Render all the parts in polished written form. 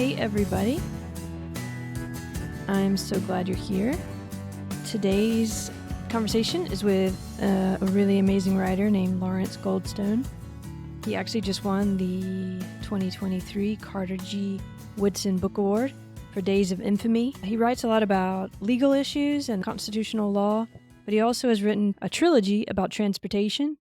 Hey everybody, I'm so glad you're here. Today's conversation is with a really amazing writer named Lawrence Goldstone. He actually just won the 2023 Carter G. Woodson Book Award for Days of Infamy. He writes a lot about legal issues and constitutional law, but he also has written a trilogy about transportation.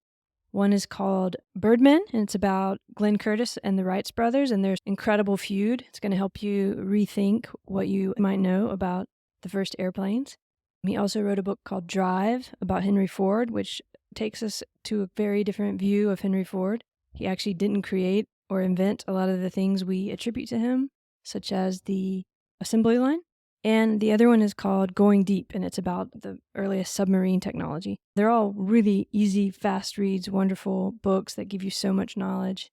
One is called Birdmen, and it's about Glenn Curtis and the Wrights brothers and their incredible feud. It's going to help you rethink what you might know about the first airplanes. He also wrote a book called Drive about Henry Ford, which takes us to a very different view of Henry Ford. He actually didn't create or invent a lot of the things we attribute to him, such as the assembly line. And the other one is called Going Deep, and it's about the earliest submarine technology. They're all really easy, fast reads, wonderful books that give you so much knowledge.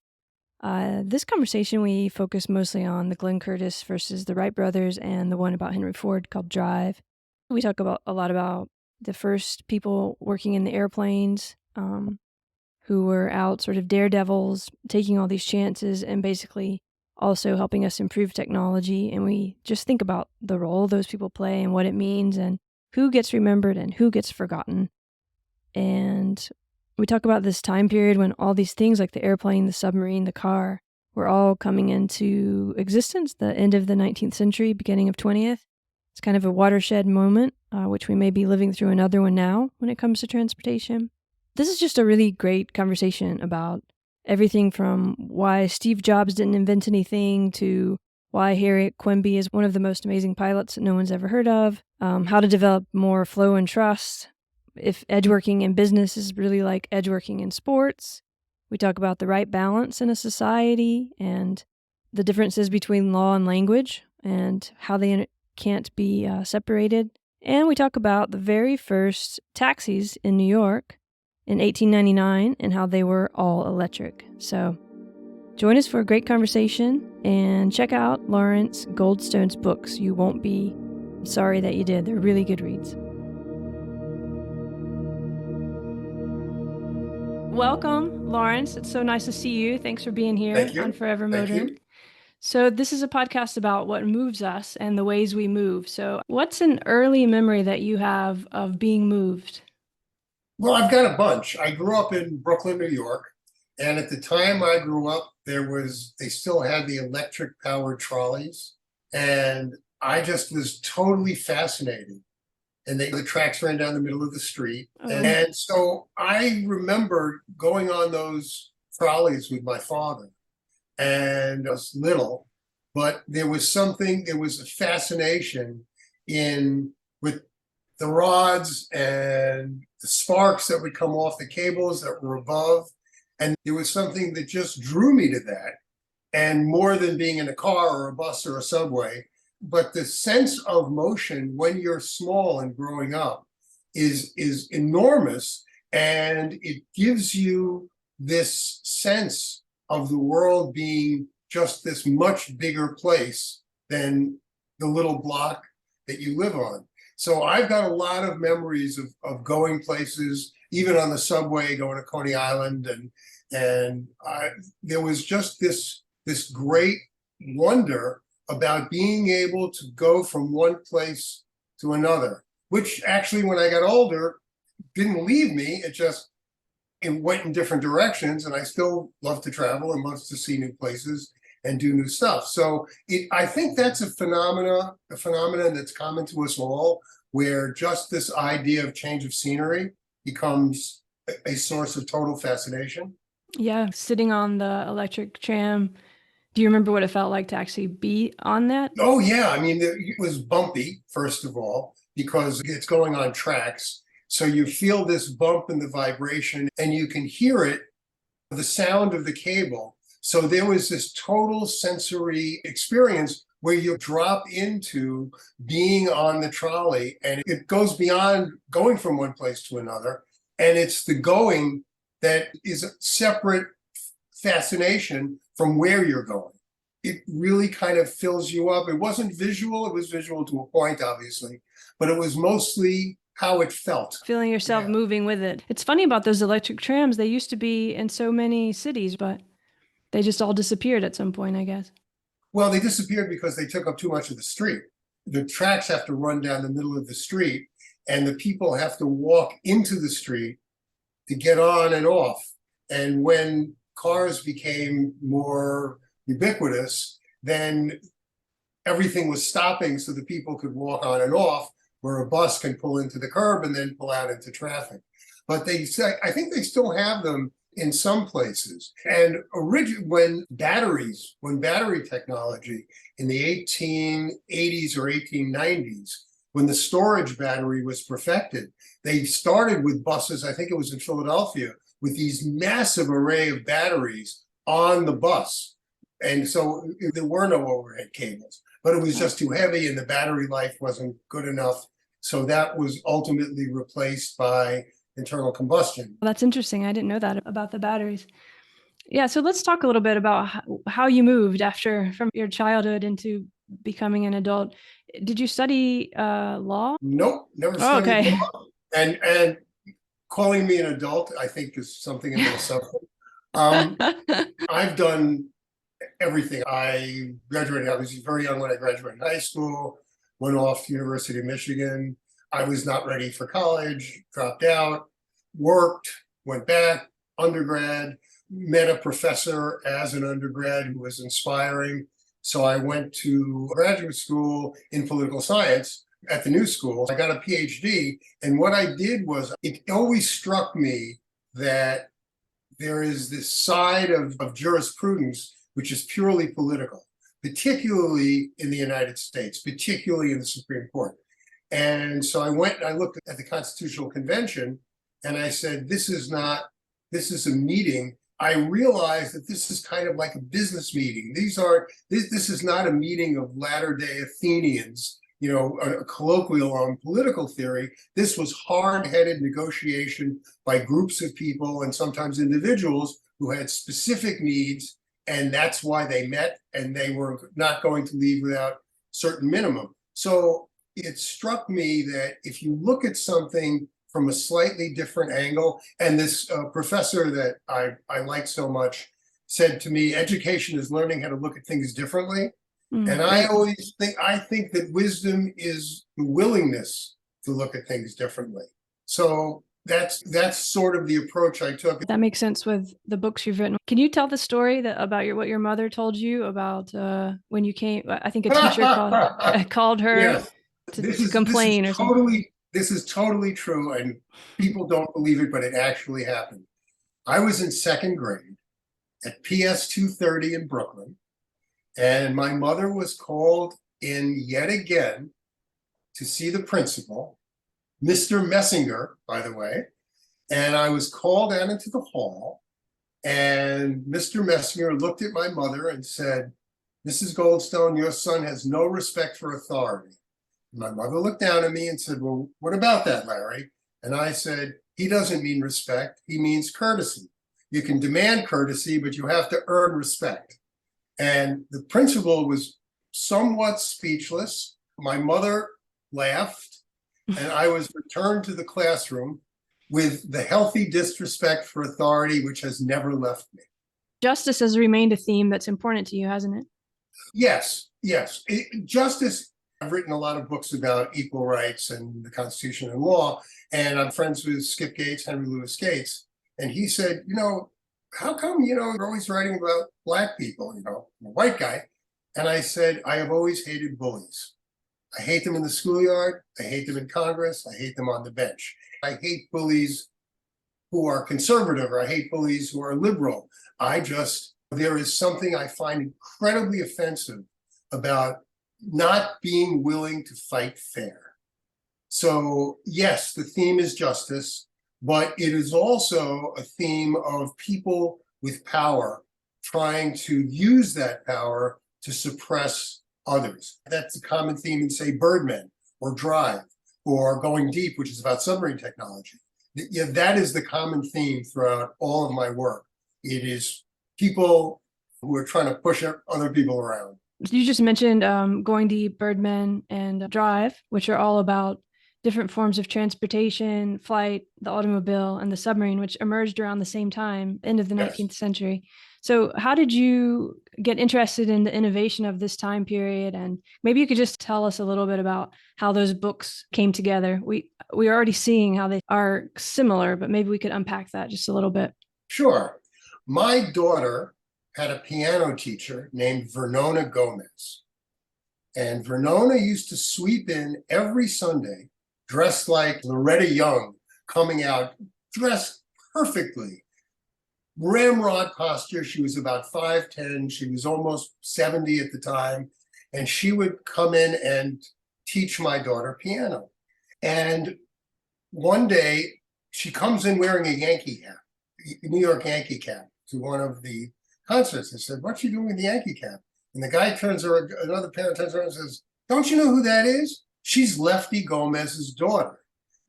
This conversation, we focus mostly on the Glenn Curtis versus the Wright brothers and the one about Henry Ford called Drive. We talk about a lot about the first people working in the airplanes, who were out sort of daredevils, taking all these chances and basically also helping us improve technology. And we just think about the role those people play and what it means and who gets remembered and who gets forgotten. And we talk about this time period when all these things like the airplane, the submarine, the car were all coming into existence, the end of the 19th century, beginning of 20th. It's kind of a watershed moment, which we may be living through another one now when it comes to transportation. This is just a really great conversation about everything from why Steve Jobs didn't invent anything to why Harriet Quimby is one of the most amazing pilots that no one's ever heard of, how to develop more flow and trust, if edgeworking in business is really like edgeworking in sports. We talk about the right balance in a society and the differences between law and language and how they can't be separated. And we talk about the very first taxis in New York in 1899 and how they were all electric. So join us for a great conversation and check out Lawrence Goldstone's books. You won't be sorry that you did. They're really good reads. Welcome, Lawrence. It's so nice to see you. Thanks for being here on Forever Motoring. So this is a podcast about what moves us and the ways we move. So what's an early memory that you have of being moved? Well, I've got a bunch. I grew up in Brooklyn, New York, and at the time I grew up, they still had the electric powered trolleys, and I just was totally fascinated. And the tracks ran down the middle of the street. And so I remember going on those trolleys with my father, and I was little, but there was a fascination with the rods and the sparks that would come off the cables that were above. And there was something that just drew me to that. And more than being in a car or a bus or a subway, but the sense of motion when you're small and growing up is enormous. And it gives you this sense of the world being just this much bigger place than the little block that you live on. So I've got a lot of memories of going places, even on the subway, going to Coney Island, and there was just this great wonder about being able to go from one place to another, which actually, when I got older, didn't leave me. It went in different directions, and I still love to travel and love to see new places and do new stuff. So I think that's a phenomenon that's common to us all, where just this idea of change of scenery becomes a source of total fascination. Yeah, sitting on the electric tram. Do you remember what it felt like to actually be on that? Oh, yeah. I mean, it was bumpy, first of all, because it's going on tracks. So you feel this bump in the vibration, and you can hear it, the sound of the cable. So there was this total sensory experience where you drop into being on the trolley, and it goes beyond going from one place to another. And it's the going that is a separate fascination from where you're going. It really kind of fills you up. It wasn't visual. It was visual to a point, obviously, but it was mostly how it felt. Feeling yourself moving with it. It's funny about those electric trams. They used to be in so many cities, but they just all disappeared at some point, I guess. Well, they disappeared because they took up too much of the street. The tracks have to run down the middle of the street, and the people have to walk into the street to get on and off. And when cars became more ubiquitous, then everything was stopping so the people could walk on and off, where a bus can pull into the curb and then pull out into traffic. But they say, I think they still have them in some places. And when battery technology in the 1880s or 1890s, when the storage battery was perfected, they started with buses, I think it was in Philadelphia, with these massive array of batteries on the bus. And so there were no overhead cables, but it was just too heavy and the battery life wasn't good enough. So that was ultimately replaced by internal combustion. Well, that's interesting. I didn't know that about the batteries. Yeah, so let's talk a little bit about how you moved from your childhood into becoming an adult. Did you study law? Nope, never Oh, studied okay. law. And calling me an adult, I think, is something a little something. I've done everything. I graduated, I was very young when I graduated high school, went off to University of Michigan. I was not ready for college, dropped out, worked, went back, undergrad, met a professor as an undergrad who was inspiring. So I went to graduate school in political science at the New School. I got a PhD. And what I did was, it always struck me that there is this side of jurisprudence which is purely political, particularly in the United States, particularly in the Supreme Court. And so I went and I looked at the Constitutional Convention and I said, this is a meeting. I realized that this is kind of like a business meeting. This is not a meeting of latter-day Athenians, a colloquial on political theory. This was hard-headed negotiation by groups of people and sometimes individuals who had specific needs, and that's why they met, and they were not going to leave without certain minimum. So it struck me that if you look at something from a slightly different angle, and this professor that I like so much said to me, education is learning how to look at things differently. And I think that wisdom is the willingness to look at things differently. So that's sort of the approach I took. That makes sense with the books you've written. Can you tell the story about what your mother told you about when you came? I think a teacher called her Yes. to complain or something. This is totally true, and people don't believe it, but it actually happened. I was in second grade at PS 230 in Brooklyn, and my mother was called in yet again to see the principal, Mr. Messinger, by the way. And I was called out into the hall, and Mr. Messinger looked at my mother and said, "Mrs. Goldstone, your son has no respect for authority." And my mother looked down at me and said, "Well, what about that, Larry?" And I said, "He doesn't mean respect, he means courtesy. You can demand courtesy, but you have to earn respect." And the principal was somewhat speechless. My mother laughed, and I was returned to the classroom with the healthy disrespect for authority, which has never left me. Justice has remained a theme that's important to you, hasn't it? Yes. Justice, I've written a lot of books about equal rights and the Constitution and law, and I'm friends with Skip Gates, Henry Louis Gates, and he said, how come, you're always writing about Black people, I'm a white guy. And I said, I have always hated bullies. I hate them in the schoolyard. I hate them in Congress. I hate them on the bench. I hate bullies who are conservative, or I hate bullies who are liberal. There is something I find incredibly offensive about not being willing to fight fair. So yes, the theme is justice, but it is also a theme of people with power trying to use that power to suppress others. That's a common theme in, say, Birdmen or Drive or Going Deep, which is about submarine technology. That is the common theme throughout all of my work. It is people who are trying to push other people around. You just mentioned Going Deep, Birdmen, and Drive, which are all about different forms of transportation, flight, the automobile, and the submarine, which emerged around the same time, end of the Yes. 19th century. So, how did you get interested in the innovation of this time period? And maybe you could just tell us a little bit about how those books came together. We're already seeing how they are similar, but maybe we could unpack that just a little bit. Sure. My daughter had a piano teacher named Vernona Gomez. And Vernona used to sweep in every Sunday dressed like Loretta Young, coming out dressed perfectly. Ramrod posture. She was about 5'10". She was almost 70 at the time. And she would come in and teach my daughter piano. And one day she comes in wearing a Yankee hat, New York Yankee cap, to one of the concerts. I said, "What's she doing with the Yankee cap?" And the guy another parent turns around and says, "Don't you know who that is? She's Lefty Gomez's daughter."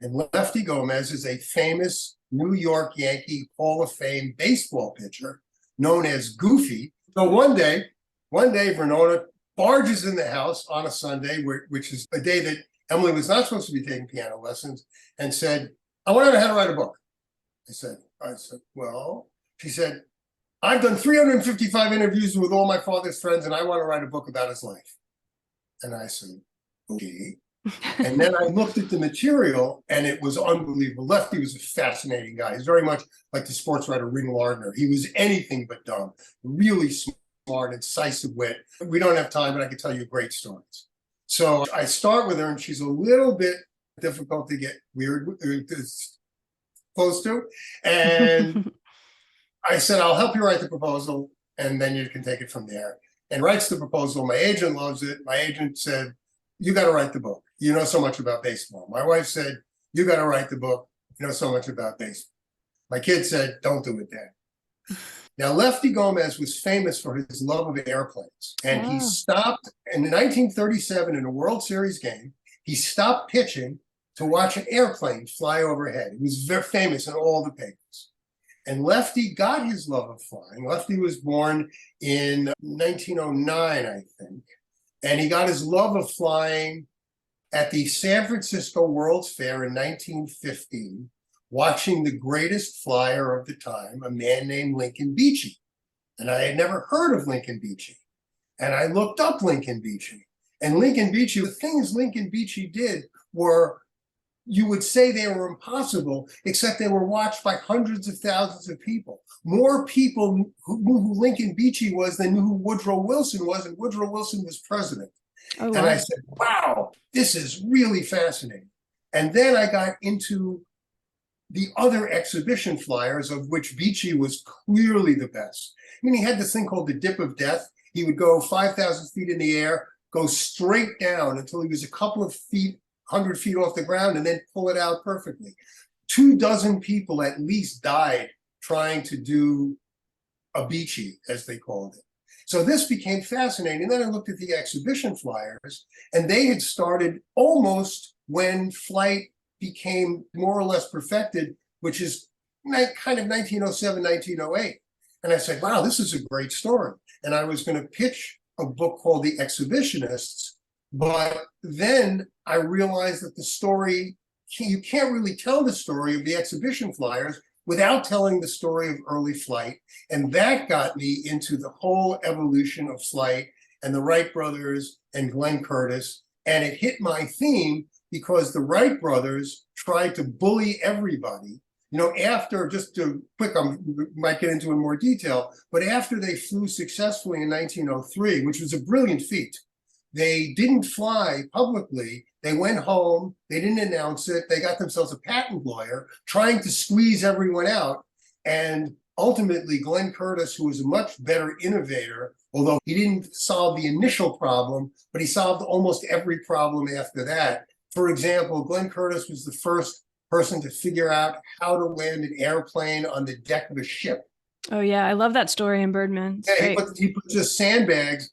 And Lefty Gomez is a famous New York Yankee Hall of Fame baseball pitcher known as Goofy. So one day, Vernona barges in the house on a Sunday, which is a day that Emily was not supposed to be taking piano lessons, and said, "I want to know how to write a book." I said, "Well," she said, "I've done 355 interviews with all my father's friends, and I want to write a book about his life." And I said, "Okay." And then I looked at the material, and it was unbelievable. Lefty was a fascinating guy. He's very much like the sports writer Ring Lardner. He was anything but dumb, really smart, incisive wit. We don't have time, but I can tell you great stories. So I start with her, and she's a little bit difficult to get close to. And I said, "I'll help you write the proposal, and then you can take it from there." And writes the proposal. My agent loves it. My agent said, "You got to write the book. You know so much about baseball." My wife said, "You got to write the book. You know so much about baseball." My kid said, "Don't do it, Dad." Now, Lefty Gomez was famous for his love of airplanes. And he stopped in 1937 in a World Series game. He stopped pitching to watch an airplane fly overhead. He was very famous in all the papers. And Lefty got his love of flying. Lefty was born in 1909, I think. And he got his love of flying at the San Francisco World's Fair in 1915, watching the greatest flyer of the time, a man named Lincoln Beachey. And I had never heard of Lincoln Beachey. And I looked up Lincoln Beachey. And Lincoln Beachey, the things Lincoln Beachey did were, you would say they were impossible, except they were watched by hundreds of thousands of people. More people who knew who Lincoln Beachey was than knew who Woodrow Wilson was, and Woodrow Wilson was president. Oh, wow. And I said, "Wow, this is really fascinating." And then I got into the other exhibition flyers, of which Beachey was clearly the best. I mean, he had this thing called the dip of death. He would go 5,000 feet in the air, go straight down until he was a couple of feet, 100 feet off the ground, and then pull it out perfectly. 24 people at least died trying to do a Beachey, as they called it. So this became fascinating. And then I looked at the exhibition flyers, and they had started almost when flight became more or less perfected, which is kind of 1907, 1908. And I said, "Wow, this is a great story." And I was going to pitch a book called The Exhibitionists. But then I realized that the story, you can't really tell the story of the exhibition flyers without telling the story of early flight. And that got me into the whole evolution of flight and the Wright brothers and Glenn Curtiss. And it hit my theme because the Wright brothers tried to bully everybody. You know, after, just to quick, I might get into in more detail, but after they flew successfully in 1903, which was a brilliant feat, they didn't fly publicly. They went home. They didn't announce it. They got themselves a patent lawyer trying to squeeze everyone out. And ultimately, Glenn Curtiss, who was a much better innovator, although he didn't solve the initial problem, but he solved almost every problem after that. For example, Glenn Curtiss was the first person to figure out how to land an airplane on the deck of a ship. Oh, yeah. I love that story in Birdmen. Yeah, he put just sandbags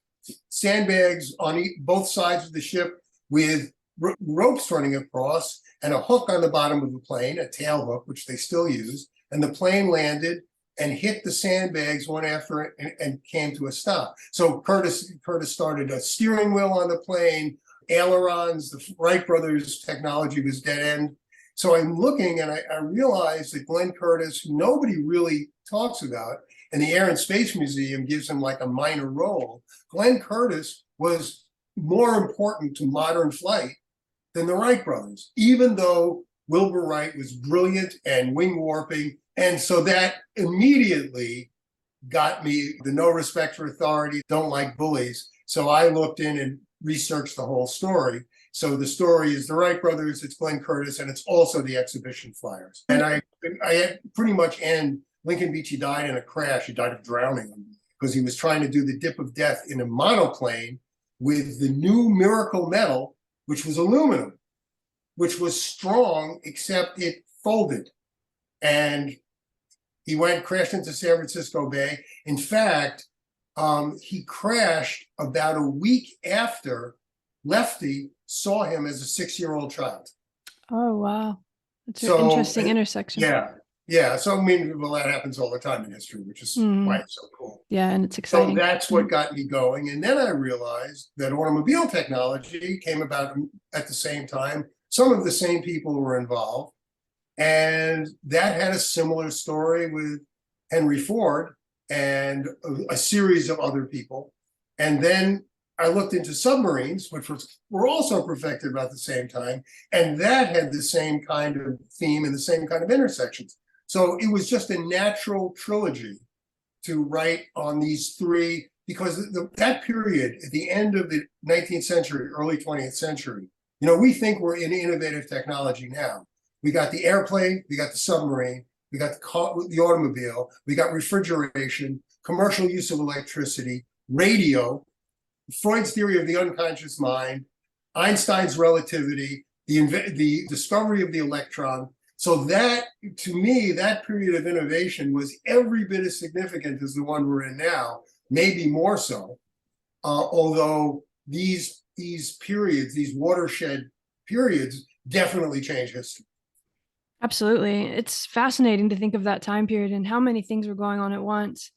on both sides of the ship with ropes running across and a hook on the bottom of the plane, a tail hook, which they still use. And the plane landed and hit the sandbags one after it and came to a stop. So Curtiss started a steering wheel on the plane, ailerons. The Wright brothers technology was dead end. So I'm looking and I realized that Glenn Curtiss, who nobody really talks about, and the Air and Space Museum gives him like a minor role. Glenn Curtiss was more important to modern flight than the Wright brothers, even though Wilbur Wright was brilliant and wing warping. And so that immediately got me the no respect for authority, don't like bullies. So I looked in and researched the whole story. So the story is the Wright brothers, it's Glenn Curtiss, and it's also the exhibition flyers. And I had pretty much end, Lincoln Beachey died in a crash. He died of drowning because he was trying to do the dip of death in a monoplane with the new miracle metal, which was aluminum, which was strong, except it folded. And he crashed into San Francisco Bay. In fact, he crashed about a week after Lefty saw him as a 6-year-old child. Oh, wow. That's an interesting intersection. Yeah. So, I mean, well, that happens all the time in history, which is why it's so cool. Yeah, and it's exciting. So that's what got me going. And then I realized that automobile technology came about at the same time. Some of the same people were involved. And that had a similar story with Henry Ford and a series of other people. And then I looked into submarines, which were also perfected about the same time. And that had the same kind of theme and the same kind of intersections. So it was just a natural trilogy to write on these three, because that period at the end of the 19th century, early 20th century, we think we're in innovative technology now. We got the airplane, we got the submarine, we got the automobile, we got refrigeration, commercial use of electricity, radio, Freud's theory of the unconscious mind, Einstein's relativity, the discovery of the electron. So that, to me, that period of innovation was every bit as significant as the one we're in now, maybe more so. Although these periods, these watershed periods, definitely change history. Absolutely. It's fascinating to think of that time period and how many things were going on at once.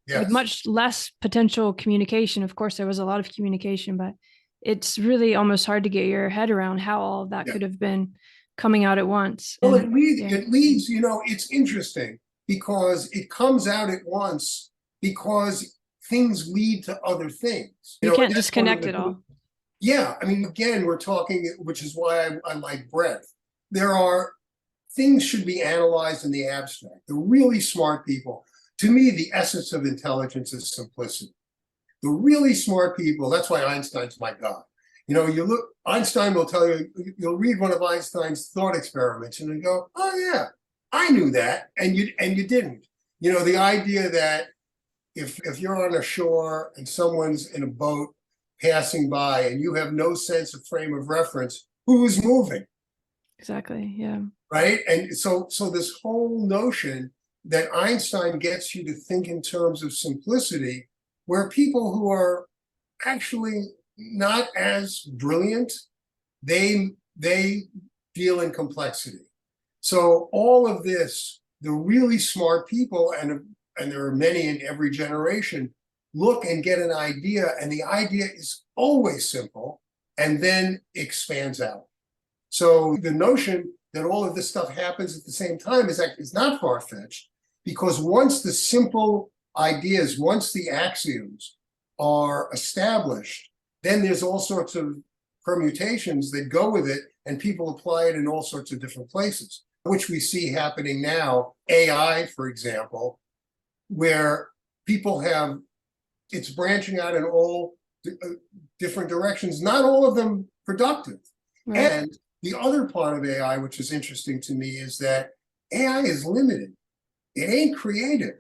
Yes. With much less potential communication. Of course, there was a lot of communication, but it's really almost hard to get your head around how all of that could have been coming out at once. Well, it leads, it's interesting because it comes out at once because things lead to other things. You can't disconnect it all. Yeah. I mean, again, we're talking, which is why I like breadth. Things should be analyzed in the abstract. The really smart people, to me, the essence of intelligence is simplicity. The really smart people, that's why Einstein's my god. Einstein will tell you, you'll read one of Einstein's thought experiments and you go, oh yeah, I knew that. And you didn't. The idea that if you're on a shore and someone's in a boat passing by and you have no sense of frame of reference, who's moving? Exactly, yeah. Right? And so this whole notion that Einstein gets you to think in terms of simplicity, where people who are actually not as brilliant, they deal in complexity. So all of this, the really smart people, and there are many in every generation, look and get an idea, and the idea is always simple, and then expands out. So the notion that all of this stuff happens at the same time is not far-fetched, because once the simple ideas, once the axioms are established, then there's all sorts of permutations that go with it, and people apply it in all sorts of different places, which we see happening now. AI, for example, where people it's branching out in all different directions, not all of them productive. Right. And the other part of AI, which is interesting to me, is that AI is limited. It ain't creative.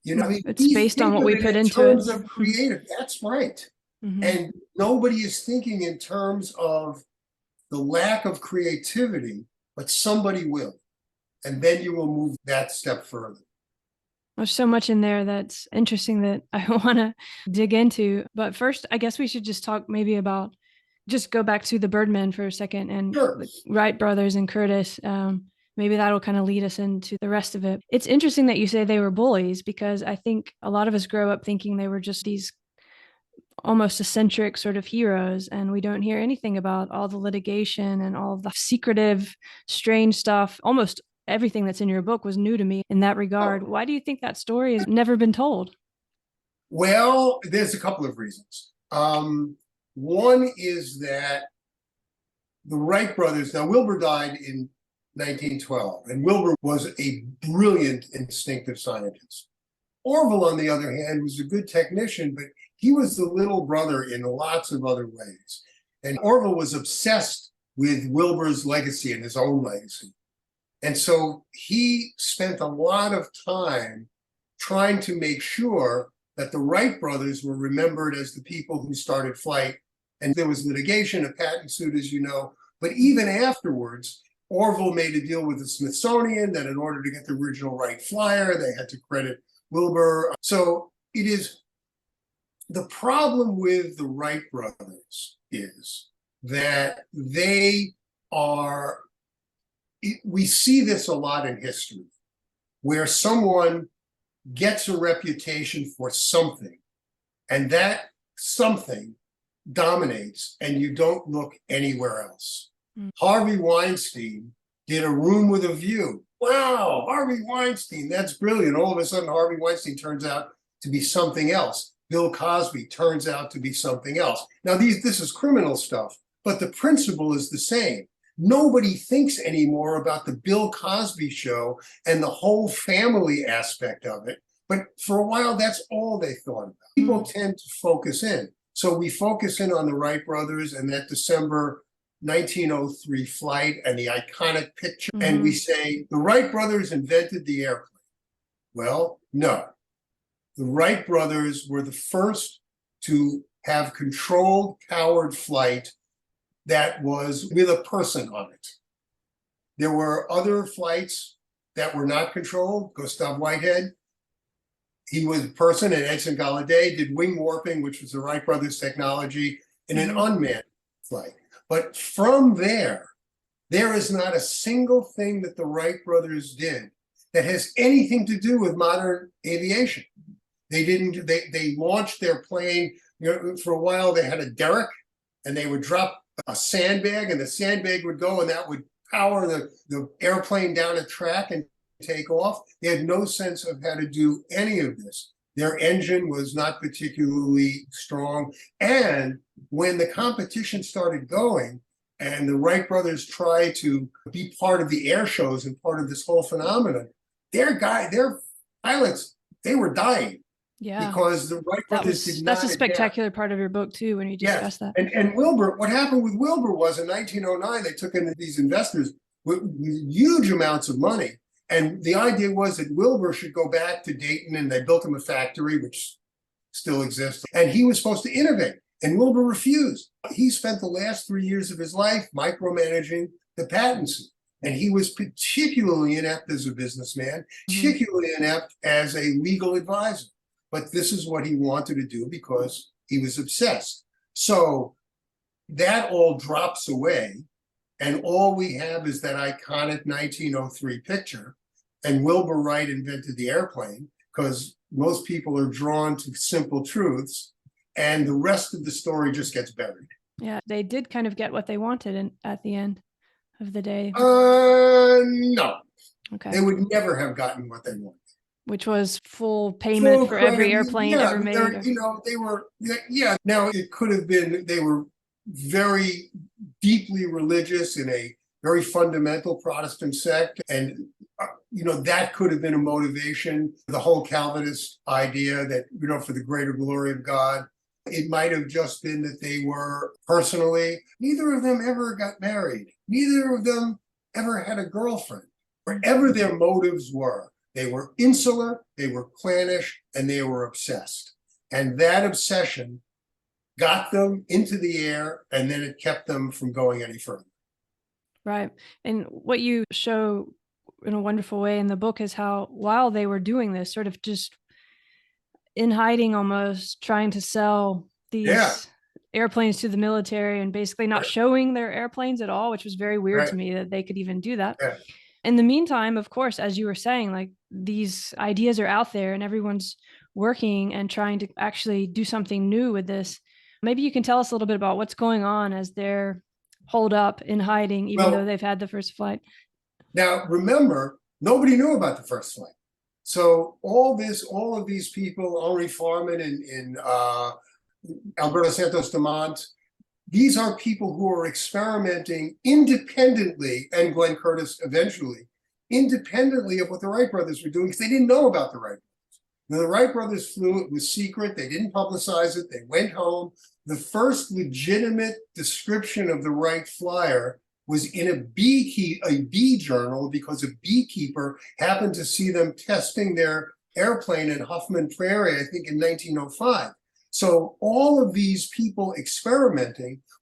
It's based on what we put into it. In terms of creative, that's right. Mm-hmm. And nobody is thinking in terms of the lack of creativity, but somebody will. And then you will move that step further. There's so much in there that's interesting that I want to dig into. But first, I guess we should just talk maybe about, just go back to the Birdmen for a second, and sure. The Wright brothers and Curtiss. Maybe that'll kind of lead us into the rest of it. It's interesting that you say they were bullies, because I think a lot of us grow up thinking they were just these almost eccentric sort of heroes, and we don't hear anything about all the litigation and all of the secretive, strange stuff. Almost everything that's in your book was new to me in that regard. Oh, Why do you think that story has never been told? well, there's a couple of reasons. One is that the Wright brothers, now Wilbur died in 1912, and Wilbur was a brilliant instinctive scientist. Orville, on the other hand, was a good technician, but he was the little brother in lots of other ways. And Orville was obsessed with Wilbur's legacy and his own legacy. And so he spent a lot of time trying to make sure that the Wright brothers were remembered as the people who started flight. And there was litigation, a patent suit, as you know. But even afterwards, Orville made a deal with the Smithsonian that in order to get the original Wright flyer, they had to credit Wilbur. So it is, the problem with the Wright brothers is that they are, we see this a lot in history, where someone gets a reputation for something, and that something dominates, and you don't look anywhere else. Harvey Weinstein did A Room with a View. Wow, Harvey Weinstein, that's brilliant. All of a sudden, Harvey Weinstein turns out to be something else. Bill Cosby turns out to be something else. Now, this is criminal stuff, but the principle is the same. Nobody thinks anymore about the Bill Cosby show and the whole family aspect of it. But for a while, that's all they thought about. People tend to focus in. So we focus in on the Wright brothers and that December 1903 flight and the iconic picture. And we say, the Wright brothers invented the airplane. Well, no. The Wright brothers were the first to have controlled, powered flight that was with a person on it. There were other flights that were not controlled. Gustav Whitehead, he was a person, and Edson Galladay did wing warping, which was the Wright brothers' technology, in an unmanned flight. But from there is not a single thing that the Wright brothers did that has anything to do with modern aviation. They launched their plane, for a while they had a derrick, and they would drop a sandbag, and the sandbag would go, and that would power the airplane down a track and take off. They had no sense of how to do any of this. Their engine was not particularly strong. And when the competition started going and the Wright brothers tried to be part of the air shows and part of this whole phenomenon, their pilots, they were dying. Yeah. Because the Wright brothers did not That's a spectacular part of your book too, when you discuss that. And Wilbur, what happened with Wilbur was in 1909, they took in these investors with huge amounts of money. And the idea was that Wilbur should go back to Dayton, and they built him a factory, which still exists. And he was supposed to innovate. And Wilbur refused. He spent the last 3 years of his life micromanaging the patent suit. And he was particularly inept as a businessman, particularly inept as a legal advisor. But this is what he wanted to do because he was obsessed. So that all drops away. And all we have is that iconic 1903 picture. And Wilbur Wright invented the airplane because most people are drawn to simple truths. And the rest of the story just gets buried. Yeah, they did kind of get what they wanted at the end of the day. No. Okay. They would never have gotten what they wanted. Which was full payment for every airplane ever made. They were, Now, it could have been, they were very deeply religious in a very fundamental Protestant sect. And, that could have been a motivation. The whole Calvinist idea that, for the greater glory of God. It might have just been that they were personally, neither of them ever got married. Neither of them ever had a girlfriend. Wherever their motives were, they were insular, they were clannish, and they were obsessed. And that obsession got them into the air, and then it kept them from going any further. Right. And what you show in a wonderful way in the book is how, while they were doing this, sort of just in hiding almost, trying to sell these airplanes to the military and basically not showing their airplanes at all, which was very weird to me that they could even do that. In the meantime, of course, as you were saying, like, these ideas are out there and everyone's working and trying to actually do something new with this. Maybe you can tell us a little bit about what's going on as they're holed up in hiding, even though Well, they've had the first flight. now remember, nobody knew about the first flight. So all of these people, Henri Farman and Alberto Santos Dumont, these are people who are experimenting independently, and Glenn Curtiss eventually, independently of what the Wright brothers were doing, because they didn't know about the Wright brothers. Now, the Wright brothers flew, it was secret, they didn't publicize it, they went home. The first legitimate description of the Wright flyer was in a bee journal, because a beekeeper happened to see them testing their airplane in Huffman Prairie, I think in 1905. So all of these people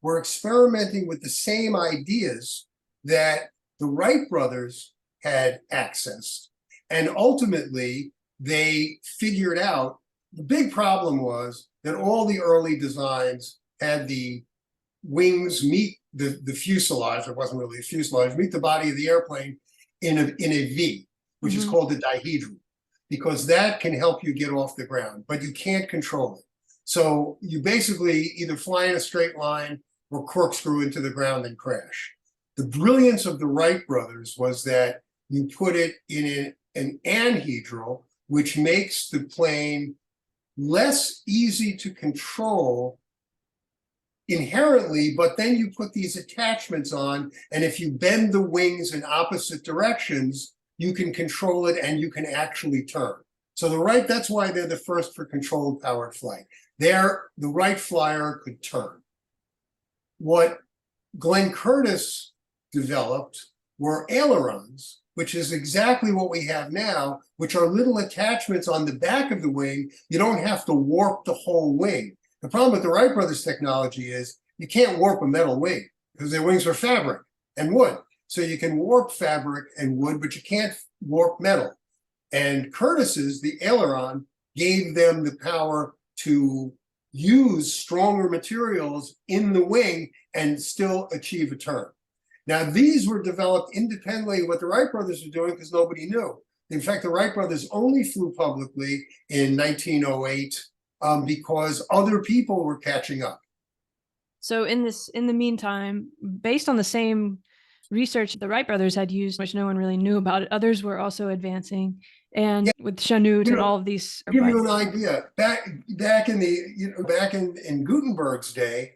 were experimenting with the same ideas that the Wright brothers had accessed. And ultimately, they figured out the big problem was that all the early designs had the wings meet the fuselage, it wasn't really a fuselage, meet the body of the airplane in a V, which is called the dihedral, because that can help you get off the ground, but you can't control it. So you basically either fly in a straight line or corkscrew into the ground and crash. The brilliance of the Wright brothers was that you put it in an anhedral, which makes the plane less easy to control inherently, but then you put these attachments on, and if you bend the wings in opposite directions, you can control it and you can actually turn. So that's why they're the first for controlled powered flight. The Wright flyer could turn. What Glenn Curtiss developed were ailerons, which is exactly what we have now, which are little attachments on the back of the wing. You don't have to warp the whole wing. The problem with the Wright brothers technology is you can't warp a metal wing because their wings are fabric and wood. So you can warp fabric and wood, but you can't warp metal. And Curtiss's, the aileron, gave them the power to use stronger materials in the wing and still achieve a turn. Now, these were developed independently of what the Wright brothers were doing because nobody knew. In fact, the Wright brothers only flew publicly in 1908 because other people were catching up. So in the meantime, based on the same research the Wright brothers had used, which no one really knew about it, others were also advancing. And with Chanute and all of these. Give you an idea. Back in Gutenberg's day,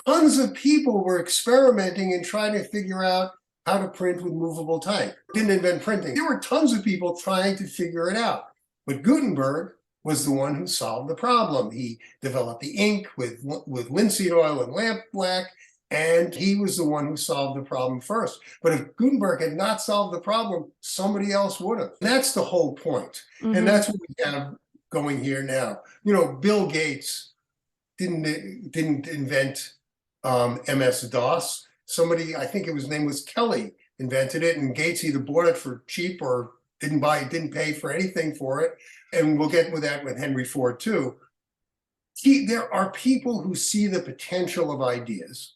tons of people were experimenting and trying to figure out how to print with movable type. Didn't invent printing. There were tons of people trying to figure it out. But Gutenberg was the one who solved the problem. He developed the ink with linseed oil and lamp black, and he was the one who solved the problem first. But if Gutenberg had not solved the problem, somebody else would have. That's the whole point. And that's what we have going here now. Bill Gates didn't invent MS-DOS. Somebody, I think his name was Kelly, invented it, and Gates either bought it for cheap or didn't pay for anything for it. And we'll get with that with Henry Ford too. There are people who see the potential of ideas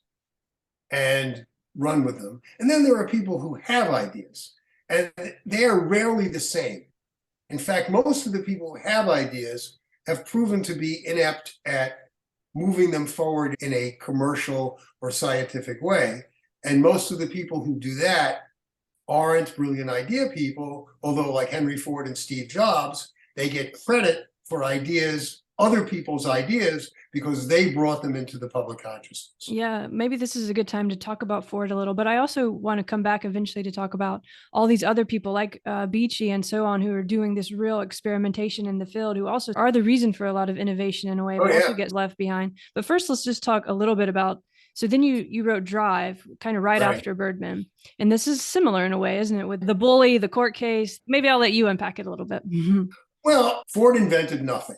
and run with them. And then there are people who have ideas, and they are rarely the same. In fact, most of the people who have ideas have proven to be inept at moving them forward in a commercial or scientific way. And most of the people who do that aren't brilliant idea people, although like Henry Ford and Steve Jobs, they get credit for other people's ideas, because they brought them into the public consciousness. Yeah, maybe this is a good time to talk about Ford a little, but I also want to come back eventually to talk about all these other people like Beachey and so on, who are doing this real experimentation in the field, who also are the reason for a lot of innovation in a way, but also get left behind. But first, let's just talk a little bit about, so then you wrote Drive kind of right after Birdmen. And this is similar in a way, isn't it? With the bully, the court case. Maybe I'll let you unpack it a little bit. Well, Ford invented nothing.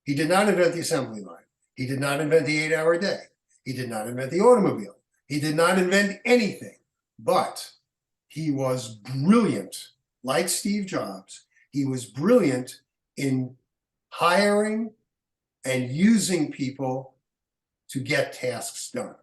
He did not invent the assembly line. He did not invent the 8-hour day. He did not invent the automobile. He did not invent anything, but he was brilliant, like Steve Jobs. He was brilliant in hiring and using people to get tasks done.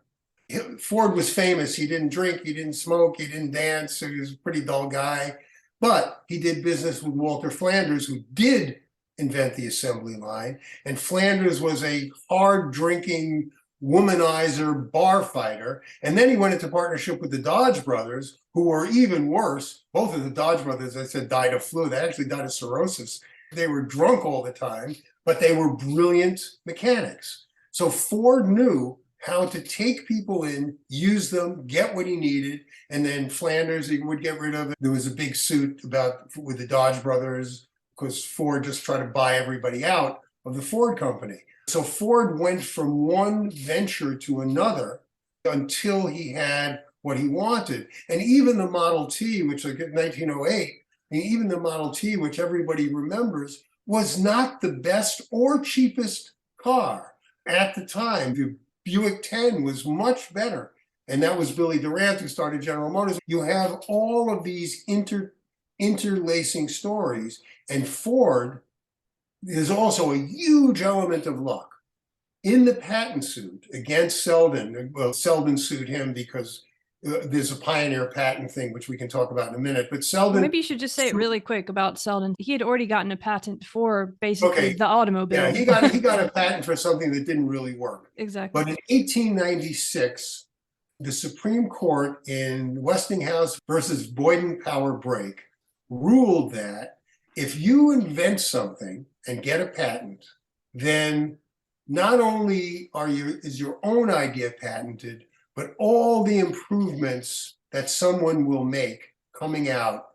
Ford was famous. He didn't drink, he didn't smoke, he didn't dance. So he was a pretty dull guy, but he did business with Walter Flanders, who did invent the assembly line. And Flanders was a hard-drinking womanizer bar fighter. And then he went into partnership with the Dodge brothers, who were even worse. Both of the Dodge brothers, I said, died of flu. They actually died of cirrhosis. They were drunk all the time, but they were brilliant mechanics. So Ford knew how to take people in, use them, get what he needed, and then Flanders he would get rid of it. There was a big suit with the Dodge brothers because Ford just tried to buy everybody out of the Ford company. So Ford went from one venture to another until he had what he wanted. And even the Model T, which like in 1908, even the Model T, which everybody remembers, was not the best or cheapest car at the time. The Buick 10 was much better. And that was Billy Durant who started General Motors. You have all of these interlacing stories. And Ford, there's also a huge element of luck. In the patent suit against Selden, well, Selden sued him because there's a pioneer patent thing, which we can talk about in a minute. But Selden. Maybe you should just say it really quick about Selden. He had already gotten a patent for basically the automobile. Yeah, he got a patent for something that didn't really work. Exactly. But in 1896, the Supreme Court in Westinghouse versus Boyden Power Brake ruled that if you invent something and get a patent, then not only is your own idea patented, but all the improvements that someone will make coming out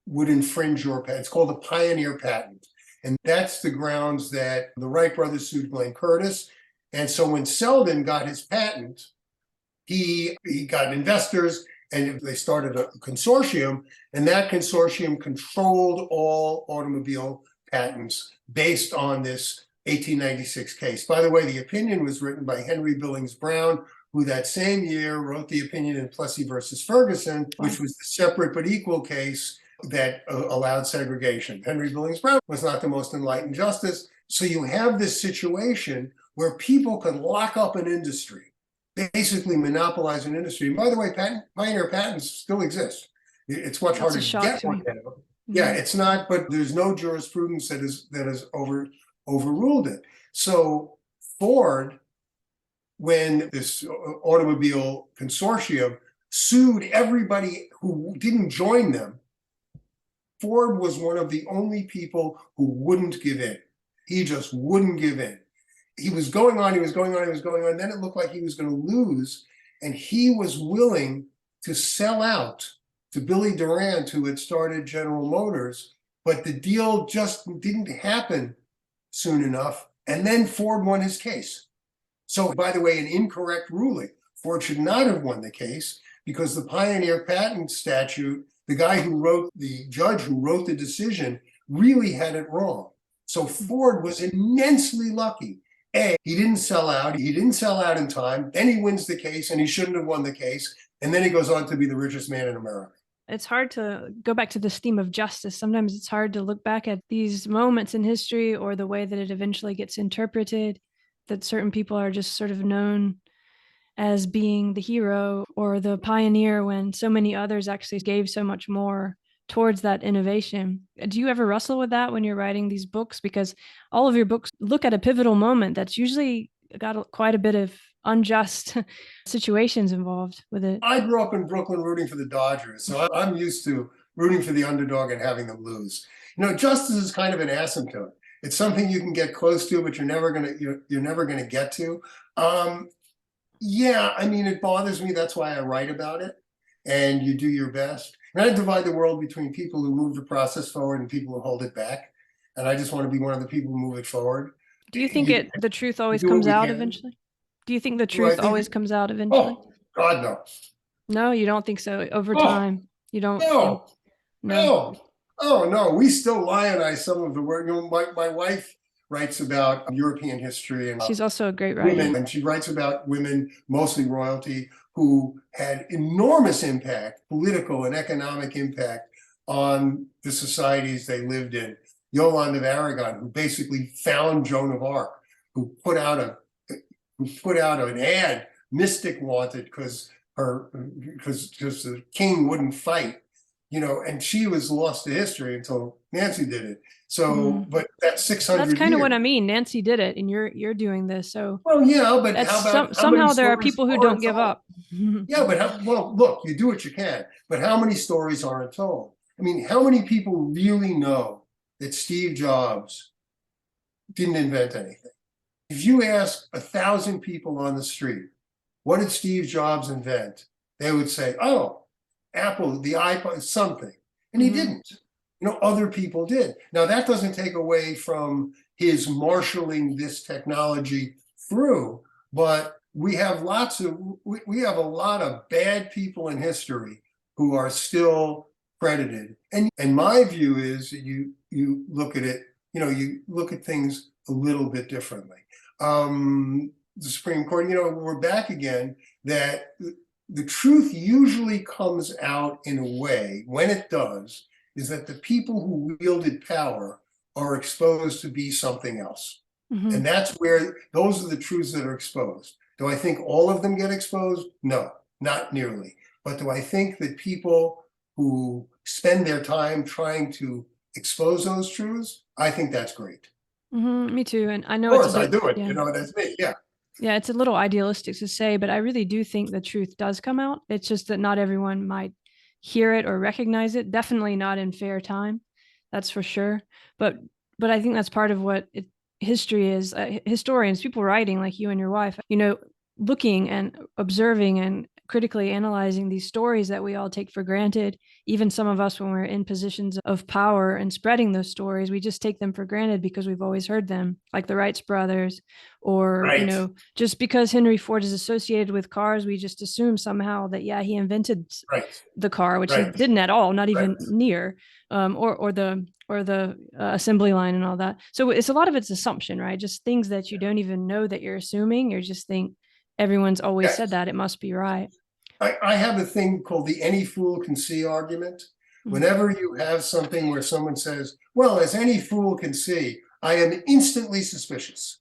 would infringe your patent. It's called a pioneer patent. And that's the grounds that the Wright brothers sued Glenn Curtiss. And so when Selden got his patent, he got investors and they started a consortium, and that consortium controlled all automobile patents based on this 1896 case. By the way, the opinion was written by Henry Billings Brown, who that same year wrote the opinion in Plessy versus Ferguson, which was the separate but equal case that allowed segregation. Henry Billings Brown was not the most enlightened justice. So you have this situation where people can lock up an industry, basically monopolize an industry. And by the way, pioneer patents still exist. It's much harder to get one now. Yeah, it's not, but there's no jurisprudence that has overruled it. So Ford, when this automobile consortium sued everybody who didn't join them, Ford was one of the only people who wouldn't give in. He just wouldn't give in. He was going on. Then it looked like he was going to lose. And he was willing to sell out to Billy Durant, who had started General Motors. But the deal just didn't happen soon enough. And then Ford won his case. So, by the way, an incorrect ruling. Ford should not have won the case because the pioneer patent statute, the judge who wrote the decision, really had it wrong. So Ford was immensely lucky. A, he didn't sell out. He didn't sell out in time. Then he wins the case, and he shouldn't have won the case. And then he goes on to be the richest man in America. It's hard to go back to this theme of justice. Sometimes it's hard to look back at these moments in history or the way that it eventually gets interpreted, that certain people are just sort of known as being the hero or the pioneer when so many others actually gave so much more towards that innovation. Do you ever wrestle with that when you're writing these books? Because all of your books look at a pivotal moment that's usually got quite a bit of unjust situations involved with it. I grew up in Brooklyn rooting for the Dodgers, so I'm used to rooting for the underdog and having them lose. Justice is kind of an asymptote. It's something you can get close to, but you're never gonna get to. Yeah, I mean, it bothers me. That's why I write about it. And you do your best. And I divide the world between people who move the process forward and people who hold it back. And I just want to be one of the people who move it forward. Do you think the truth always comes out eventually? Do you think the truth always comes out eventually? Oh, God, no. No, you don't think so? Over time, you don't? No. Oh, no. We still lionize some of the work. My wife writes about European history. And she's also a great writer. Women, and she writes about women, mostly royalty, who had enormous impact, political and economic impact on the societies they lived in. Yolande of Aragon, who basically found Joan of Arc, who put out an ad, Mystic wanted, because the king wouldn't fight. and she was lost to history until Nancy did it. So, Mhm. but that's That's 600 kind of what years. I mean. Nancy did it, and you're doing this. So Well, yeah, but that's how about how many somehow there are stories people who don't aren't give told? up. Yeah, but well, look, you do what you can, but how many stories aren't told? I mean, how many people really know that Steve Jobs didn't invent anything? If you ask 1,000 people on the street, what did Steve Jobs invent? They would say, oh, Apple, the iPod, something. And he Hmm. didn't. Other people did. Now, that doesn't take away from his marshaling this technology through, but we have we have a lot of bad people in history who are still credited. And my view is that you look at it, you look at things a little bit differently. The Supreme Court, we're back again, that the truth usually comes out in a way, when it does, is that the people who wielded power are exposed to be something else. Hmm. And that's where those are the truths that are exposed. Do I think all of them get exposed? No, not nearly. But do I think that people who spend their time trying to expose those truths, I think that's great. Me too. And I Of know it's a course, I bit, do it. yeah. That's me. Yeah. Yeah, it's a little idealistic to say, but I really do think the truth does come out. It's just that not everyone might hear it or recognize it. Definitely not in fair time. That's for sure. But but I think that's part of what history is. Historians, people writing like you and your wife, looking and observing and critically analyzing these stories that we all take for granted. Even some of us, when we're in positions of power and spreading those stories, we just take them for granted because we've always heard them, like the Wrights brothers, or Right. just because Henry Ford is associated with cars, we just assume somehow that, yeah, he invented Right. the car, which he Right. didn't at all, not Right. even near, or the assembly line and all that. So it's a lot of it's assumption, right? Just things that you don't even know that you're assuming. You just think everyone's always said Yes. that, it must be right. I have a thing called the any fool can see argument. Mhm. Whenever you have something where someone says, well, as any fool can see, I am instantly suspicious.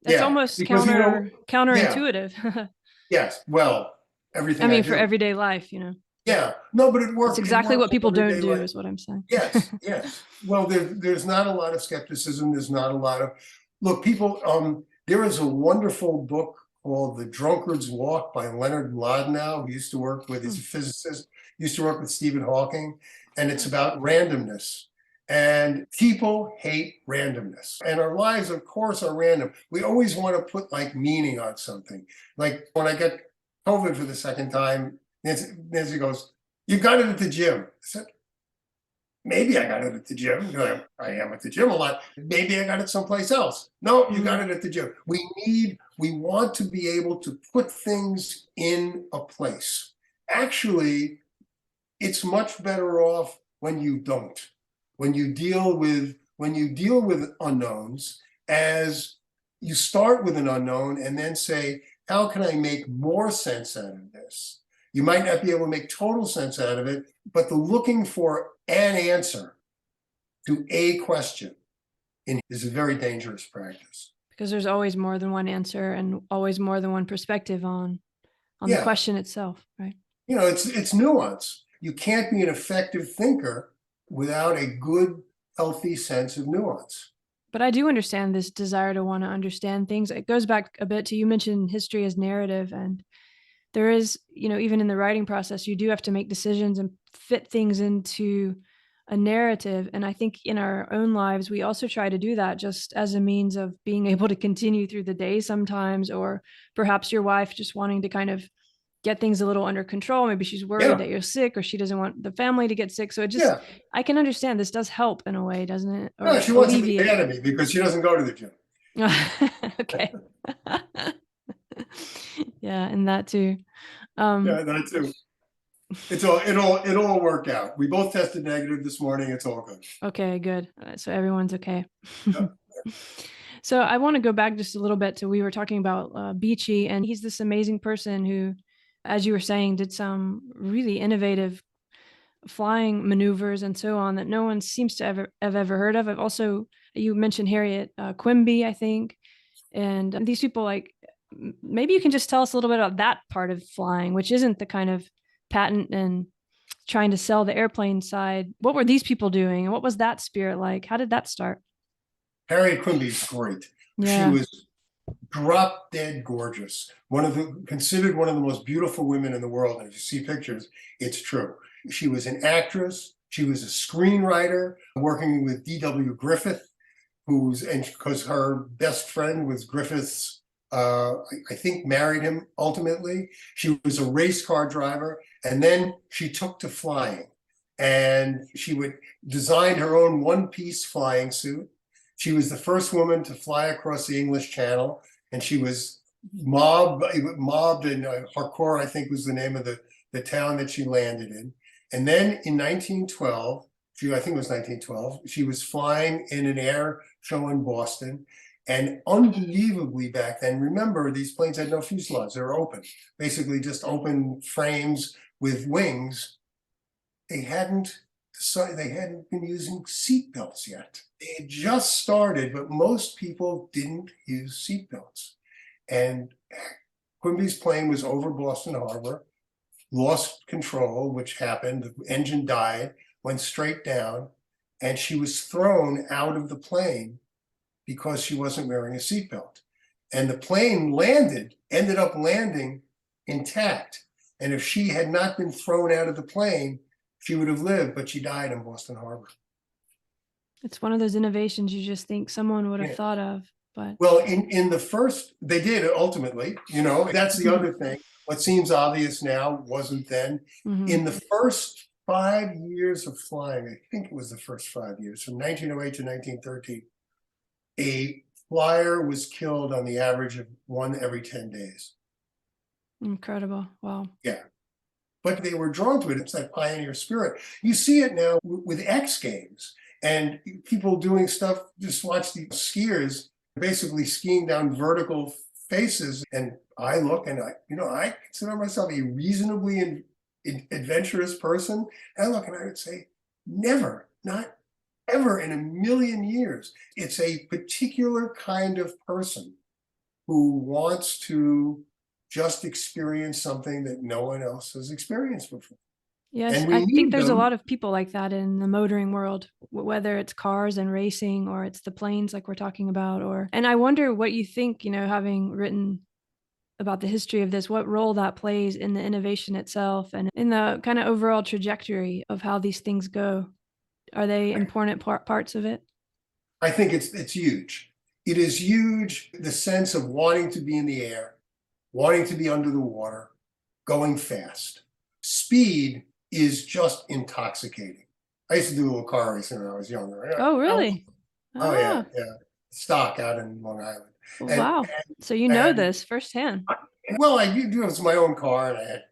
That's Yeah, almost because yeah, counterintuitive. yes, well, I everything I mean, for do. everyday life. Yeah, no, but It's it exactly works what in people don't everyday do, life. is what I'm saying. Yes, yes. Well, there's not a lot of skepticism. There's not a lot of look, people. There is a wonderful book called The Drunkard's Walk by Leonard Mlodinow, who used to work with, he's a physicist, used to work with Stephen Hawking, and it's about randomness. And people hate randomness. And our lives, of course, are random. We always want to put like meaning on something. Like when I got COVID for the second time, Nancy goes, you got it at the gym. I said, maybe I got it at the gym. I am at the gym a lot. Maybe I got it someplace else. No, you got it at the gym. We want to be able to put things in a place. Actually, it's much better off when you don't. When you deal with unknowns, as you start with an unknown and then say, how can I make more sense out of this? You might not be able to make total sense out of it, but the looking for an answer to a question is a very dangerous practice. Because there's always more than one answer and always more than one perspective on the Yeah, question itself, right? it's nuance. You can't be an effective thinker without a good, healthy sense of nuance. But I do understand this desire to want to understand things. It goes back a bit to, you mentioned history as narrative, and there is, even in the writing process, you do have to make decisions and fit things into a narrative. And I think in our own lives, we also try to do that just as a means of being able to continue through the day sometimes, or perhaps your wife just wanting to kind of get things a little under control. Maybe she's worried Yeah, that you're sick, or she doesn't want the family to get sick. So yeah. I can understand this does help in a way, doesn't it? No, Or she wants to be alleviate. mad at me because she doesn't go to the gym. Okay. Yeah, and that too. Um, Yeah, that too. It'll work out. We both tested negative this morning. It's all good. okay, good. So everyone's okay. Yeah. So I want to go back just a little bit to, we were talking about Beachy, and he's this amazing person who, as you were saying, did some really innovative flying maneuvers and so on that no one seems to have ever heard of. I've also, you mentioned Harriet Quimby, I think, and these people, like, maybe you can just tell us a little bit about that part of flying, which isn't the kind of patent and trying to sell the airplane side. What were these people doing? And what was that spirit like? How did that start? Harriet Quimby's great. She Yeah. was drop dead gorgeous. Considered one of the most beautiful women in the world. And if you see pictures, it's true. She was an actress. She was a screenwriter working with D.W. Griffith, because her best friend was Griffith's, I think married him ultimately. She was a race car driver, and then she took to flying. And she would design her own one-piece flying suit. She was the first woman to fly across the English Channel, and she was mobbed in Harcourt, I think was the name of the town that she landed in. And then in 1912, I think it was 1912, she was flying in an air show in Boston. And unbelievably back then, remember, these planes had no fuselage, they were open, basically just open frames with wings. They hadn't been using seat belts yet. They had just started, but most people didn't use seat belts. And Quimby's plane was over Boston Harbor, lost control, which happened. The engine died, went straight down, and she was thrown out of the plane because she wasn't wearing a seatbelt. And the plane ended up landing intact. And if she had not been thrown out of the plane, she would have lived, but she died in Boston Harbor. It's one of those innovations you just think someone would have thought of. But well, in the first, they did ultimately, that's the other thing. What seems obvious now wasn't then. In the first 5 years of flying, I think it was the first 5 years, from 1908 to 1913, a flyer was killed on the average of one every 10 days. Incredible. Wow. Yeah. But they were drawn to it. It's that pioneer spirit. You see it now with X Games and people doing stuff. Just watch the skiers basically skiing down vertical faces. And I look and I consider myself a reasonably adventurous person. And I look and I would say, never, not ever in a million years. It's a particular kind of person who wants to just experience something that no one else has experienced before. Yes, I think there's a lot of people like that in the motoring world, whether it's cars and racing or it's the planes like we're talking about. And I wonder what you think, having written about the history of this, what role that plays in the innovation itself and in the kind of overall trajectory of how these things go. Are they important parts of it? I think it's huge. It is huge, the sense of wanting to be in the air, wanting to be under the water, going fast. Speed is just intoxicating. I used to do a little car racing when I was younger. Oh, really? Yeah. Stock out in Long Island. Wow. So you know this firsthand. Well, I do. It was my own car, and I had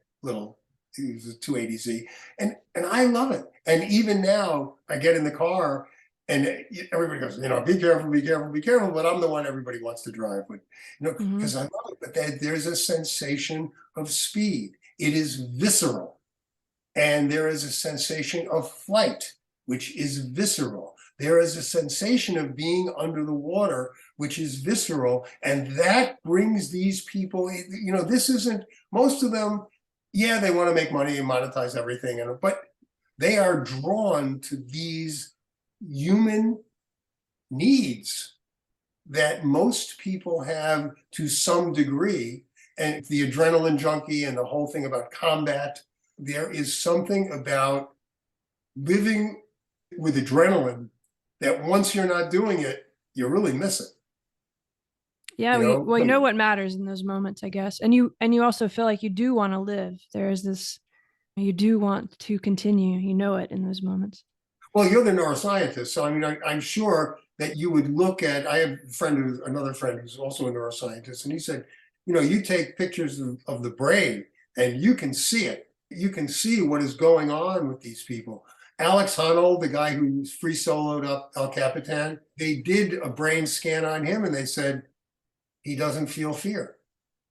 it was a 280Z, and I love it. And even now, I get in the car, and everybody goes, be careful, be careful, be careful. But I'm the one everybody wants to drive with, because I love it. But there's a sensation of speed. It is visceral, and there is a sensation of flight, which is visceral. There is a sensation of being under the water, which is visceral, and that brings these people, this isn't, most of them, they want to make money and monetize everything, but they are drawn to these human needs that most people have to some degree. And the adrenaline junkie and the whole thing about combat, there is something about living with adrenaline that once you're not doing it, you really miss it. Yeah, you know what matters in those moments, I guess. And you also feel like you do want to live. There is this, you do want to continue, it in those moments. Well, you're the neuroscientist, so I'm sure that you would look at, I have another friend who's also a neuroscientist, and he said, you take pictures of the brain and you can see it. You can see what is going on with these people. Alex Honnold, the guy who free soloed up El Capitan, they did a brain scan on him and they said, he doesn't feel fear.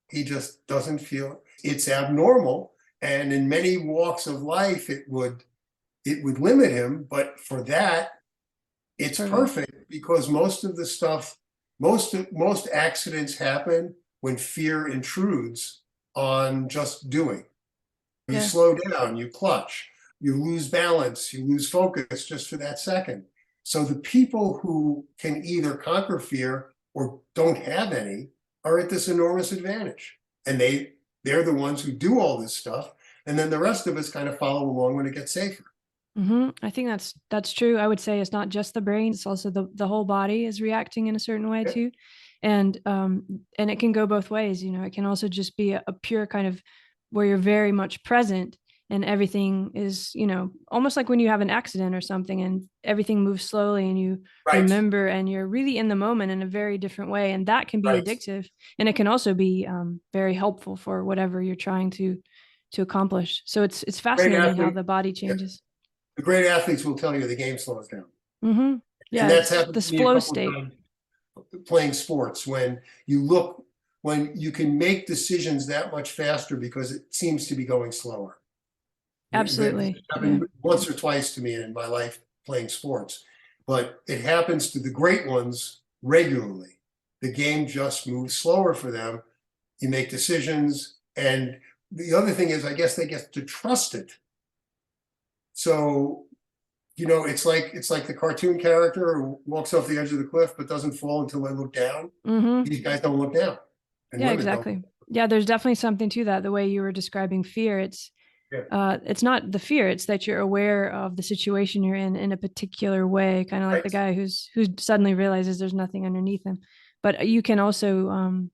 He just doesn't feel, it's abnormal. And in many walks of life, it would limit him. But for that, it's perfect, because most of the stuff, most accidents happen when fear intrudes on just doing. You slow down, you clutch. you lose balance, you lose focus just for that second. So the people who can either conquer fear or don't have any are at this enormous advantage. And they're the ones who do all this stuff. And then the rest of us kind of follow along when it gets safer. I think that's true. I would say it's not just the brain; it's also the whole body is reacting in a certain way too, and it can go both ways. You know, it can also just be a pure kind of where you're very much present and everything is, you know, almost like when you have an accident or something and everything moves slowly and you Right, remember and you're really in the moment in a very different way, and that can be right. addictive, and it can also be very helpful for whatever you're trying to accomplish. So it's Great fascinating how athlete, the body yeah. changes. The great athletes will tell you the game slows down. Mm-hmm. And Yeah, that's it's happened this to me a flow couple of state. times playing sports when you can make decisions that much faster because it seems to be going slower. That Absolutely. Yeah. happened once or twice to me in my life playing sports, but it happens to the great ones regularly. The game just moves slower for them. You make decisions, and the other thing is, I guess they get to trust it. So, you know, it's like the cartoon character who walks off the edge of the cliff but doesn't fall until they look down. Mm-hmm. These guys don't look down, and Yeah, women don't. exactly. Yeah, there's definitely something to that. The way you were describing fear, Yeah, it's not the fear, it's that you're aware of the situation you're in a particular way, kind of like the right. guy who suddenly realizes there's nothing underneath him. But you can also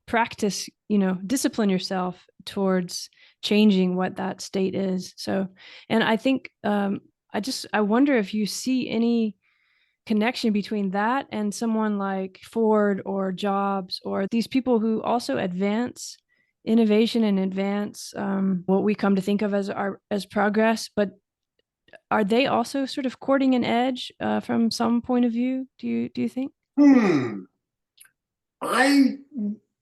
practice, you know, discipline yourself towards changing what that state is. So, and I think I wonder if you see any connection between that and someone like Ford or Jobs or these people who also advance innovation and advance what we come to think of as progress, but are they also sort of courting an edge from some point of view? Do you think? Hmm. I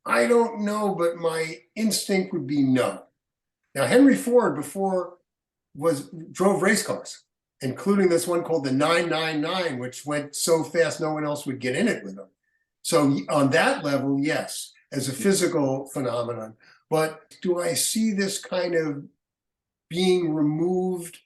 I don't know, but my instinct would be no. Now, Henry Ford before was drove race cars, including this one called the 999, which went so fast no one else would get in it with him. So on that level, yes, as a physical phenomenon. But do I see this kind of being removed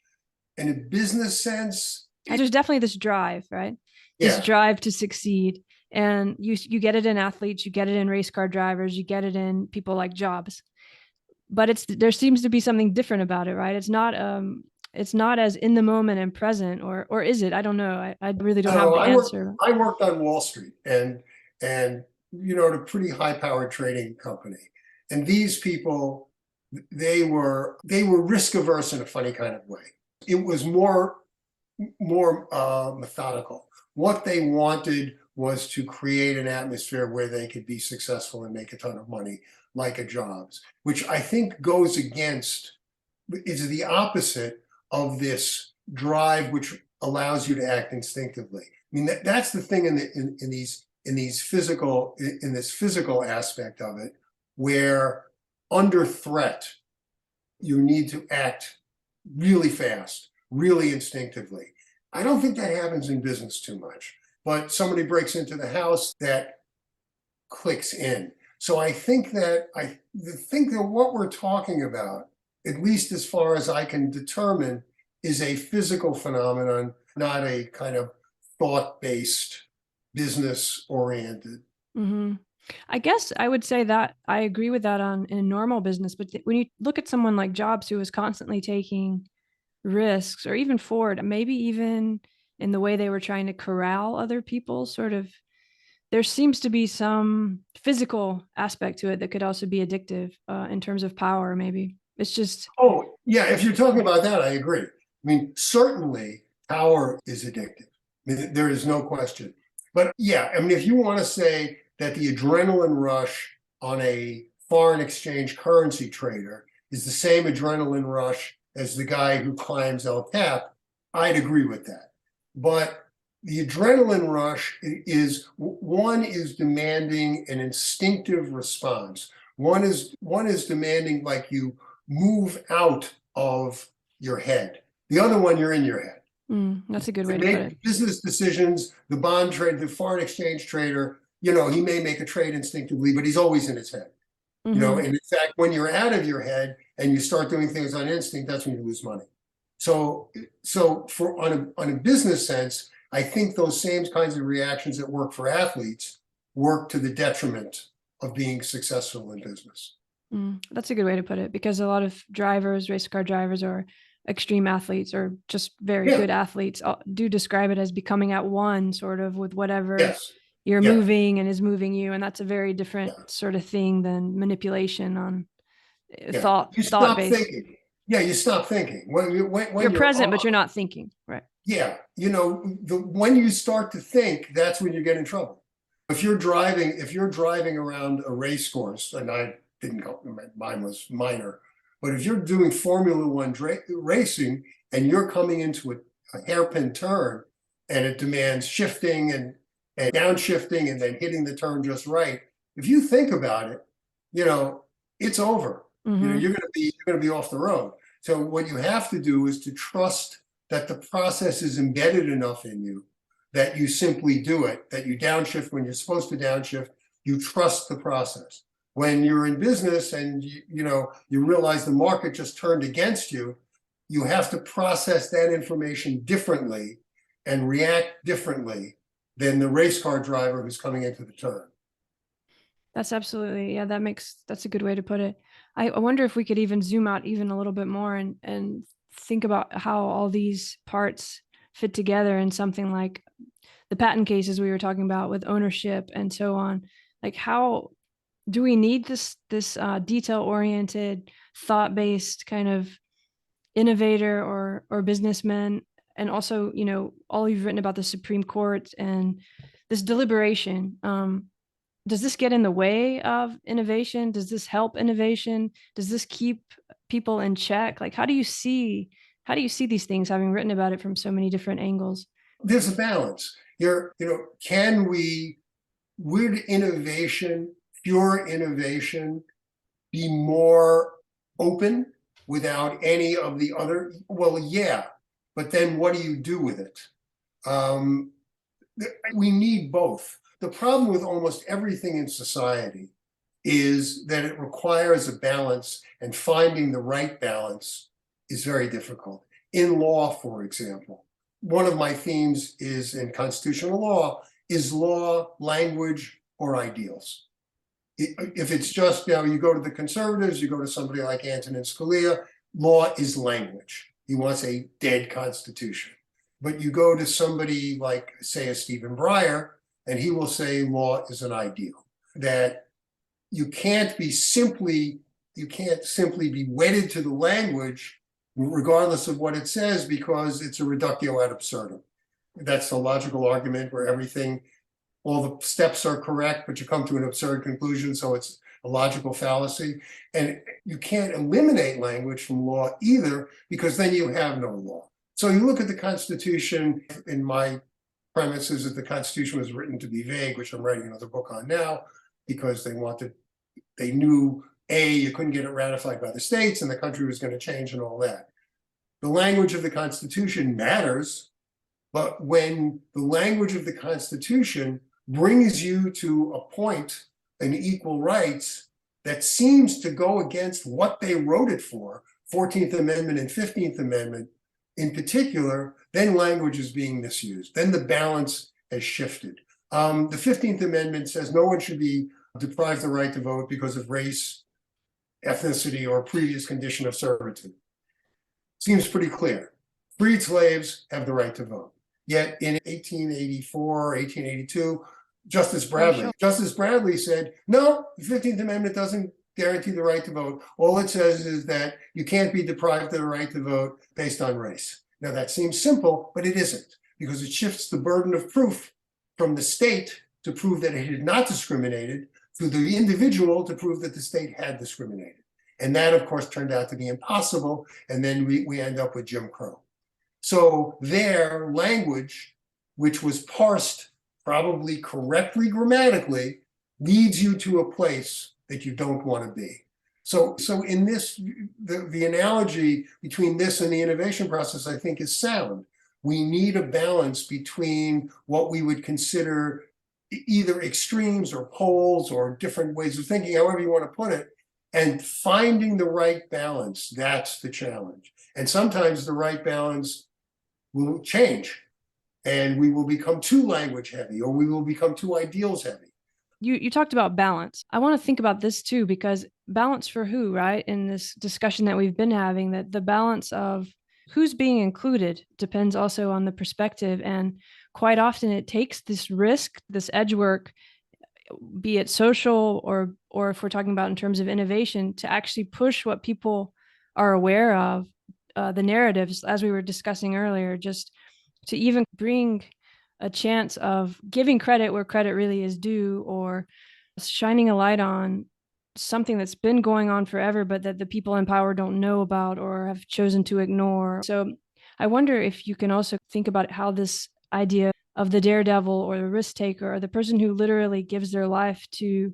in a business sense? There's definitely this drive, right? This Yeah. drive to succeed. And you get it in athletes, you get it in race car drivers, you get it in people like Jobs. But there seems to be something different about it, right? It's not as in the moment and present, or is it? I don't know. I really don't have Oh, the answer. I worked on Wall Street and you know, at a pretty high powered trading company. And these people, they were risk averse in a funny kind of way. It was more methodical. What they wanted was to create an atmosphere where they could be successful and make a ton of money, like a Jobs, which I think goes against, is the opposite of this drive, which allows you to act instinctively. I mean, that's the thing in this physical aspect of it, where under threat, you need to act really fast, really instinctively. I don't think that happens in business too much, but somebody breaks into the house, that clicks in. So I think that what we're talking about, at least as far as I can determine, is a physical phenomenon, not a kind of thought-based, business-oriented. Mm-hmm. I guess I would say that I agree with that on in normal business, but when you look at someone like Jobs who is constantly taking risks, or even Ford, maybe even in the way they were trying to corral other people, sort of, there seems to be some physical aspect to it that could also be addictive in terms of power. Maybe it's just Oh, yeah, if you're talking about that, I agree. I mean, certainly power is addictive. I mean, there is no question. But yeah, I mean, if you want to say that the adrenaline rush on a foreign exchange currency trader is the same adrenaline rush as the guy who climbs El Cap, I'd agree with that. But the adrenaline rush is, one is demanding an instinctive response. One is demanding, like, you move out of your head. The other one, you're in your head. that's a good To way to put make it. business decisions, the bond trade, the foreign exchange trader, you know, he may make a trade instinctively, but he's always in his head. You know, Mm-hmm. and in fact, when you're out of your head and you start doing things on instinct, that's when you lose money. So for on a business sense, I think those same kinds of reactions that work for athletes work to the detriment of being successful in business. That's a good way to put it, because a lot of drivers, race car drivers, or extreme athletes, or just very Yeah. good athletes, do describe it as becoming at one sort of with whatever Yes. you're Yeah. moving and is moving you. And that's a very different Yeah. sort of thing than manipulation on Yeah. You thought stop based. thinking. Yeah, you stop thinking. When You're you're present, but off, you're not thinking. Right. yeah, when you start to think, that's when you get in trouble. If you're driving around a race course, and I didn't go, mine was minor, but if you're doing Formula One racing and you're coming into a hairpin turn and it demands shifting and downshifting and then hitting the turn just right, if you think about it, it's over. Mm-hmm. You're gonna be off the road. So what you have to do is to trust that the process is embedded enough in you that you simply do it, that you downshift when you're supposed to downshift. You trust the process. When you're in business and you realize the market just turned against you, you have to process that information differently and react differently than the race car driver who's coming into the turn. That's absolutely, yeah, that's a good way to put it. I wonder if we could even zoom out even a little bit more and think about how all these parts fit together in something like the patent cases we were talking about with ownership and so on. Like, how do we need this detail-oriented, thought-based kind of innovator or businessman? And also, all you've written about the Supreme Court and this deliberation. Does this get in the way of innovation? Does this help innovation? Does this keep people in check? Like, how do you see these things, having written about it from so many different angles? There's a balance. Would innovation, pure innovation, be more open without any of the other? Well, yeah, but then what do you do with it? We need both. The problem with almost everything in society is that it requires a balance, and finding the right balance is very difficult. In law, for example, one of my themes is in constitutional law, is law language or ideals? If it's just, you go to the conservatives, you go to somebody like Antonin Scalia, law is language. He wants a dead constitution. But you go to somebody like, say, a Stephen Breyer, and he will say law is an ideal. That you can't simply be wedded to the language, regardless of what it says, because it's a reductio ad absurdum. That's the logical argument where all the steps are correct, but you come to an absurd conclusion, so it's a logical fallacy. And you can't eliminate language from law either, because then you have no law. So you look at the Constitution, in my premise is that the Constitution was written to be vague, which I'm writing another book on now, because they knew, you couldn't get it ratified by the states and the country was going to change and all that. The language of the Constitution matters, but when the language of the Constitution brings you to a point in equal rights that seems to go against what they wrote it for, 14th Amendment and 15th Amendment in particular, then language is being misused. Then the balance has shifted. The 15th Amendment says no one should be deprived the right to vote because of race, ethnicity, or previous condition of servitude. Seems pretty clear. Freed slaves have the right to vote. Yet in 1884, 1882, Justice Bradley said, no, the 15th Amendment doesn't guarantee the right to vote. All it says is that you can't be deprived of the right to vote based on race. Now that seems simple, but it isn't, because it shifts the burden of proof from the state to prove that it had not discriminated to the individual to prove that the state had discriminated. And that, of course, turned out to be impossible. And then we end up with Jim Crow. So their language, which was parsed probably correctly grammatically, leads you to a place that you don't want to be. So in this, the analogy between this and the innovation process, I think, is sound. We need a balance between what we would consider either extremes or poles or different ways of thinking, however you want to put it, and finding the right balance. That's the challenge. And sometimes the right balance will change and we will become too language heavy, or we will become too ideals heavy. You talked about balance. I want to think about this too, because balance for who, right? In this discussion that we've been having, that the balance of who's being included depends also on the perspective. And quite often it takes this risk, this edge work, be it social or if we're talking about in terms of innovation, to actually push what people are aware of, the narratives, as we were discussing earlier, just to even bring a chance of giving credit where credit really is due, or shining a light on something that's been going on forever, but that the people in power don't know about or have chosen to ignore. So I wonder if you can also think about how this idea of the daredevil or the risk taker or the person who literally gives their life to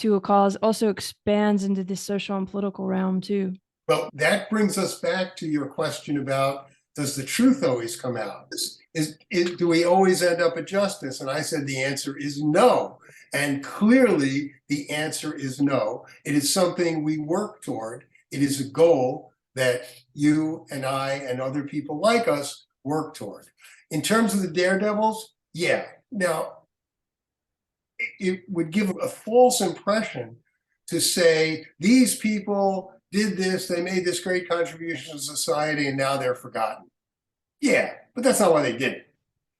a cause also expands into this social and political realm too. Well, that brings us back to your question about, does the truth always come out? Do we always end up at justice? And I said the answer is no. And clearly the answer is no. It is something we work toward. It is a goal that you and I and other people like us work toward. In terms of the daredevils, yeah. Now, it would give a false impression to say these people did this, they made this great contribution to society, and now they're forgotten. Yeah, but that's not why they did it.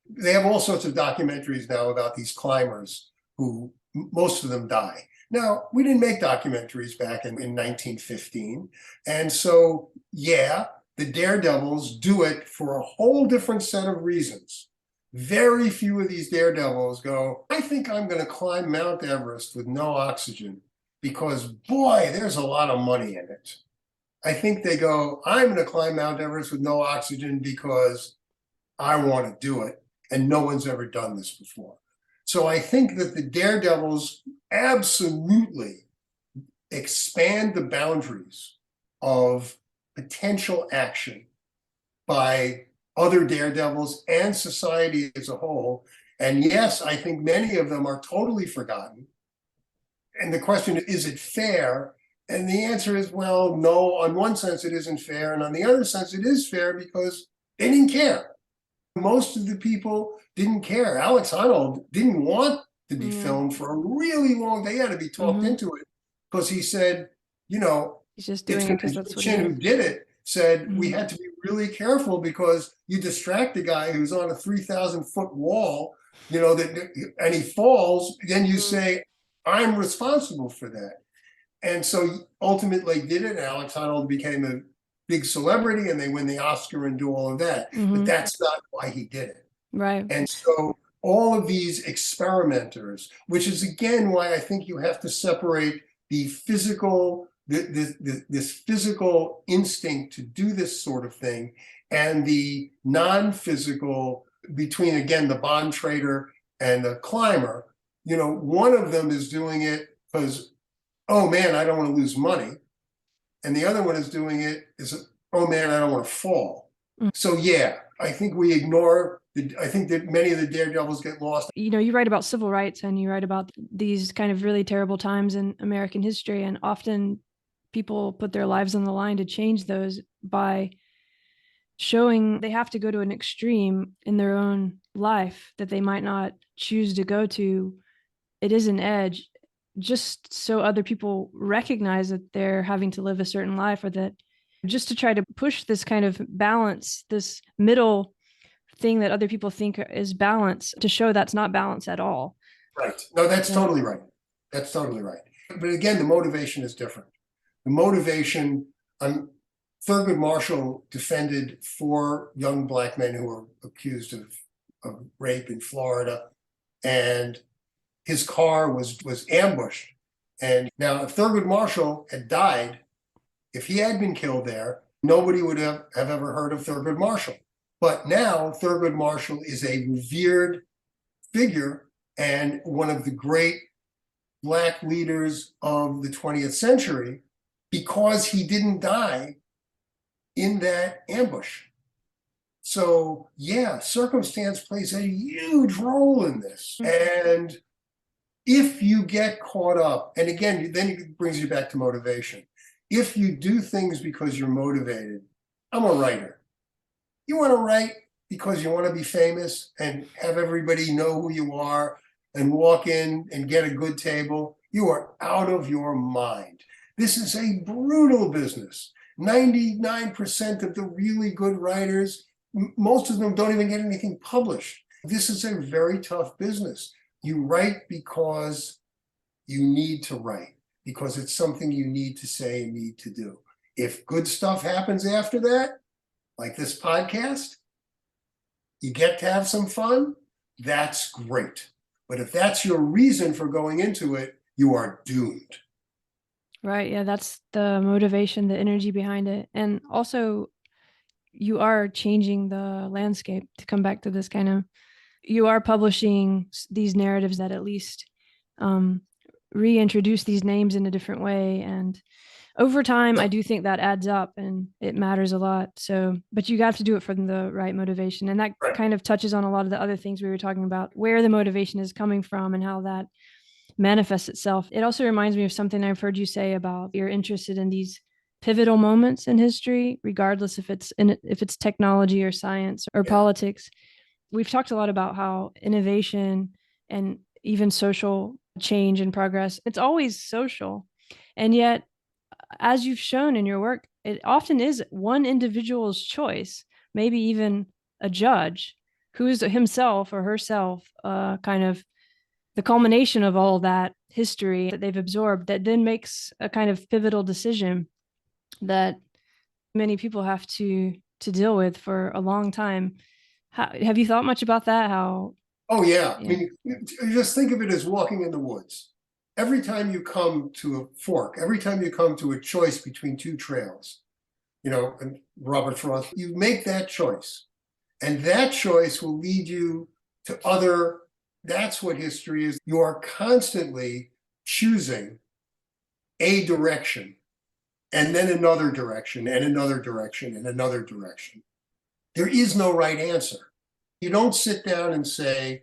They have all sorts of documentaries now about these climbers who, most of them die. Now, we didn't make documentaries back in 1915. And so, yeah, the daredevils do it for a whole different set of reasons. Very few of these daredevils go, I think I'm going to climb Mount Everest with no oxygen because, boy, there's a lot of money in it. I think they go, I'm going to climb Mount Everest with no oxygen because I want to do it. And no one's ever done this before. So I think that the daredevils absolutely expand the boundaries of potential action by other daredevils and society as a whole. And yes, I think many of them are totally forgotten. And the question is it fair? And the answer is, well, no, on one sense it isn't fair. And on the other sense, it is fair because they didn't care. Most of the people didn't care. Alex Honnold didn't want to be filmed for a really long day. He had to be talked into it because he said, you know, he's just doing it because that's what he who did it said we had to be really careful because you distract a guy who's on a 3,000-foot wall, you know, and he falls, then you say, I'm responsible for that. And so ultimately did it. Alex Honnold became a big celebrity and they win the Oscar and do all of that. But that's not why he did it. Right. And so all of these experimenters, which is again why I think you have to separate the physical, this physical instinct to do this sort of thing and the non-physical between, again, the bond trader and the climber. You know, one of them is doing it because, oh man, I don't want to lose money. And the other one is doing it is, oh man, I don't want to fall. So yeah, I think we ignore, I think that many of the daredevils get lost. You know, you write about civil rights and you write about these kind of really terrible times in American history. And often people put their lives on the line to change those by showing they have to go to an extreme in their own life that they might not choose to go to. It is an edge, just so other people recognize that they're having to live a certain life, or that just to try to push this kind of balance, this middle thing that other people think is balance, to show that's not balance at all. Right. No, that's totally right. That's totally right. But again, the motivation is different. The motivation, Thurgood Marshall defended 4 young Black men who were accused of rape in Florida, and his car was ambushed. And now if Thurgood Marshall had died, if he had been killed there, nobody would have ever heard of Thurgood Marshall. But now Thurgood Marshall is a revered figure and one of the great Black leaders of the 20th century because he didn't die in that ambush. So yeah, circumstance plays a huge role in this. And if you get caught up, and again, then it brings you back to motivation. If you do things because you're motivated, I'm a writer. You want to write because you want to be famous and have everybody know who you are and walk in and get a good table. You are out of your mind. This is a brutal business. 99% of the really good writers, most of them don't even get anything published. This is a very tough business. You write because you need to write, because it's something you need to say and need to do. If good stuff happens after that, like this podcast, you get to have some fun, that's great. But if that's your reason for going into it, you are doomed. Right. Yeah, that's the motivation, the energy behind it. And also, you are changing the landscape. To come back to this kind of, you are publishing these narratives that at least reintroduce these names in a different way. And over time, I do think that adds up and it matters a lot. So, but you have to do it from the right motivation. And that Right. kind of touches on a lot of the other things we were talking about, where the motivation is coming from and how that manifests itself. It also reminds me of something I've heard you say about you're interested in these pivotal moments in history, regardless if it's technology or science or politics. We've talked a lot about how innovation and even social change and progress, it's always social. And yet, as you've shown in your work, it often is one individual's choice, maybe even a judge who is himself or herself kind of the culmination of all that history that they've absorbed that then makes a kind of pivotal decision that many people have to deal with for a long time. Have you thought much about that? How? Oh, yeah. I Yeah. mean, just think of it as walking in the woods. Every time you come to a fork, every time you come to a choice between two trails, and Robert Frost, you make that choice. And that choice will lead you to other, that's what history is. You are constantly choosing a direction and then another direction and another direction and another direction. There is no right answer. You don't sit down and say,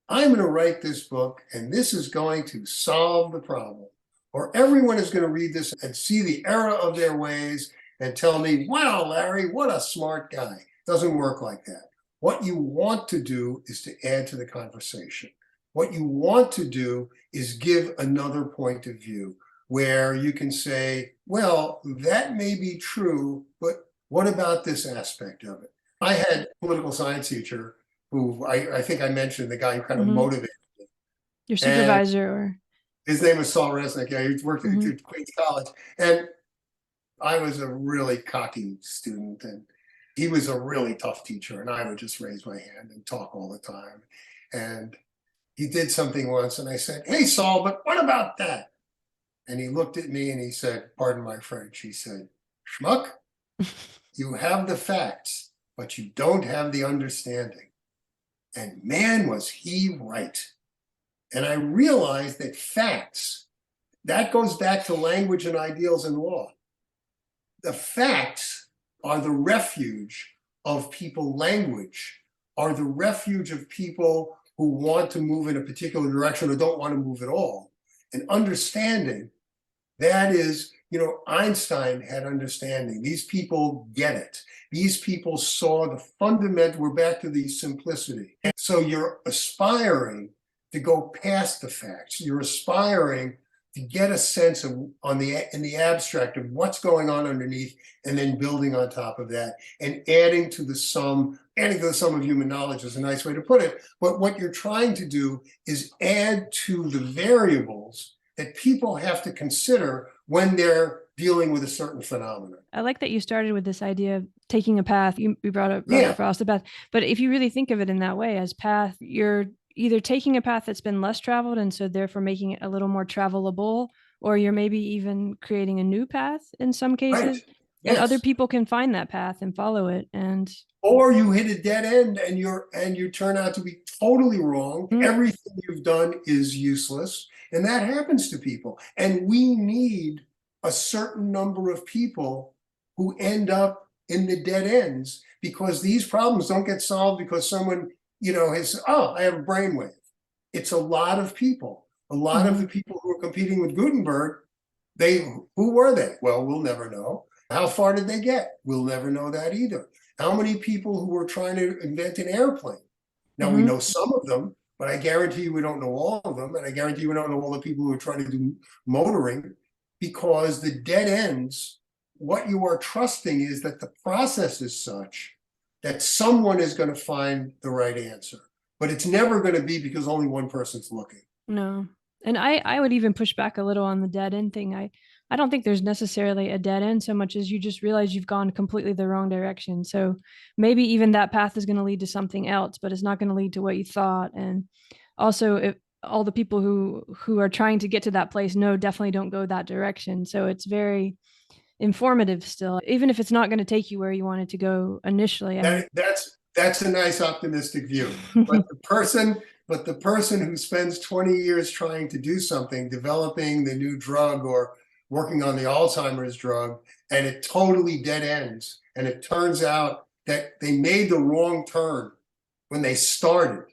I'm going to write this book and this is going to solve the problem. Or everyone is going to read this and see the error of their ways and tell me, wow, Larry, what a smart guy. It doesn't work like that. What you want to do is to add to the conversation. What you want to do is give another point of view where you can say, well, that may be true, but what about this aspect of it? I had a political science teacher who I think I mentioned, the guy who kind of motivated me. Your supervisor or his name was Saul Resnick. Yeah, he worked at Queens College. And I was a really cocky student and he was a really tough teacher. And I would just raise my hand and talk all the time. And he did something once and I said, hey, Saul, but what about that? And he looked at me and he said, pardon my French, he said, schmuck, you have the facts, but you don't have the understanding. And man, was he right. And I realized that facts, that goes back to language and ideals and law. The facts are the refuge of people. Language are the refuge of people who want to move in a particular direction or don't want to move at all. And understanding, that is, Einstein had understanding. These people get it. These people saw the fundamental, we're back to the simplicity. And so you're aspiring to go past the facts. You're aspiring to get a sense of in the abstract of what's going on underneath, and then building on top of that and adding to the sum of human knowledge is a nice way to put it. But what you're trying to do is add to the variables that people have to consider when they're dealing with a certain phenomenon. I like that you started with this idea of taking a path. You brought up Frost, the path. But if you really think of it in that way as path, you're either taking a path that's been less traveled and so therefore making it a little more travelable, or you're maybe even creating a new path in some cases. Right. And Yes. other people can find that path and follow it. Or you hit a dead end and you turn out to be totally wrong. Everything you've done is useless. And that happens to people. And we need a certain number of people who end up in the dead ends, because these problems don't get solved because someone, has, I have a brainwave. It's a lot of people. A lot of the people who are competing with Gutenberg, who were they? Well, we'll never know. How far did they get? We'll never know that either. How many people who were trying to invent an airplane? Now we Mm-hmm. know some of them, but I guarantee you we don't know all of them. And I guarantee you we don't know all the people who are trying to do motoring, because the dead ends, what you are trusting is that the process is such that someone is going to find the right answer. But it's never going to be because only one person's looking. No. And I would even push back a little on the dead end thing. I don't think there's necessarily a dead end so much as you just realize you've gone completely the wrong direction. So maybe even that path is going to lead to something else, but it's not going to lead to what you thought. And also, if all the people who are trying to get to that place, no, definitely don't go that direction. So it's very informative still, even if it's not going to take you where you wanted to go initially. I mean, That's a nice optimistic view. But the person who spends 20 years trying to do something, developing the new drug or working on the Alzheimer's drug, and it totally dead ends, and it turns out that they made the wrong turn when they started,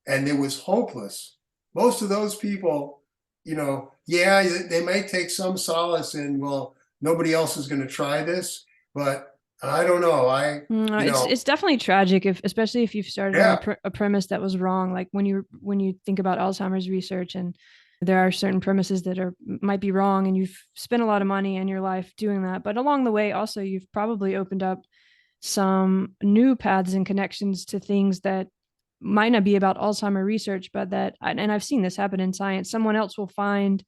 and it was hopeless. Most of those people, yeah, they might take some solace in, well, nobody else is going to try this, but I don't know. It's definitely tragic, if especially if you've started on Yeah, a premise that was wrong. Like when you think about Alzheimer's research, and there are certain premises that are might be wrong, and you've spent a lot of money in your life doing that. But along the way, also you've probably opened up some new paths and connections to things that might not be about Alzheimer research, but that, and I've seen this happen in science. Someone else will find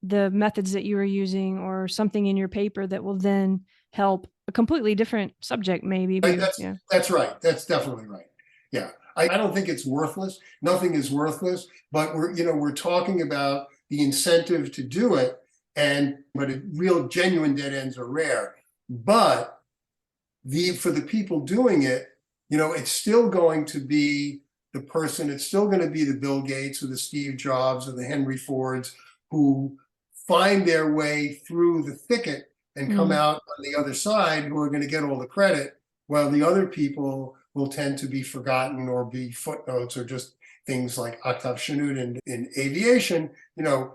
the methods that you were using or something in your paper that will then help a completely different subject, maybe. right. Yeah. That's right. That's definitely right. Yeah. I don't think it's worthless. Nothing is worthless, but we're talking about the incentive to do it, but real genuine dead ends are rare. But for the people doing it, it's still going to be the person, it's still going to be the Bill Gates or the Steve Jobs or the Henry Fords who find their way through the thicket and come Mm. out on the other side, who are going to get all the credit, while the other people will tend to be forgotten or be footnotes or just things like Octave Chanute in aviation.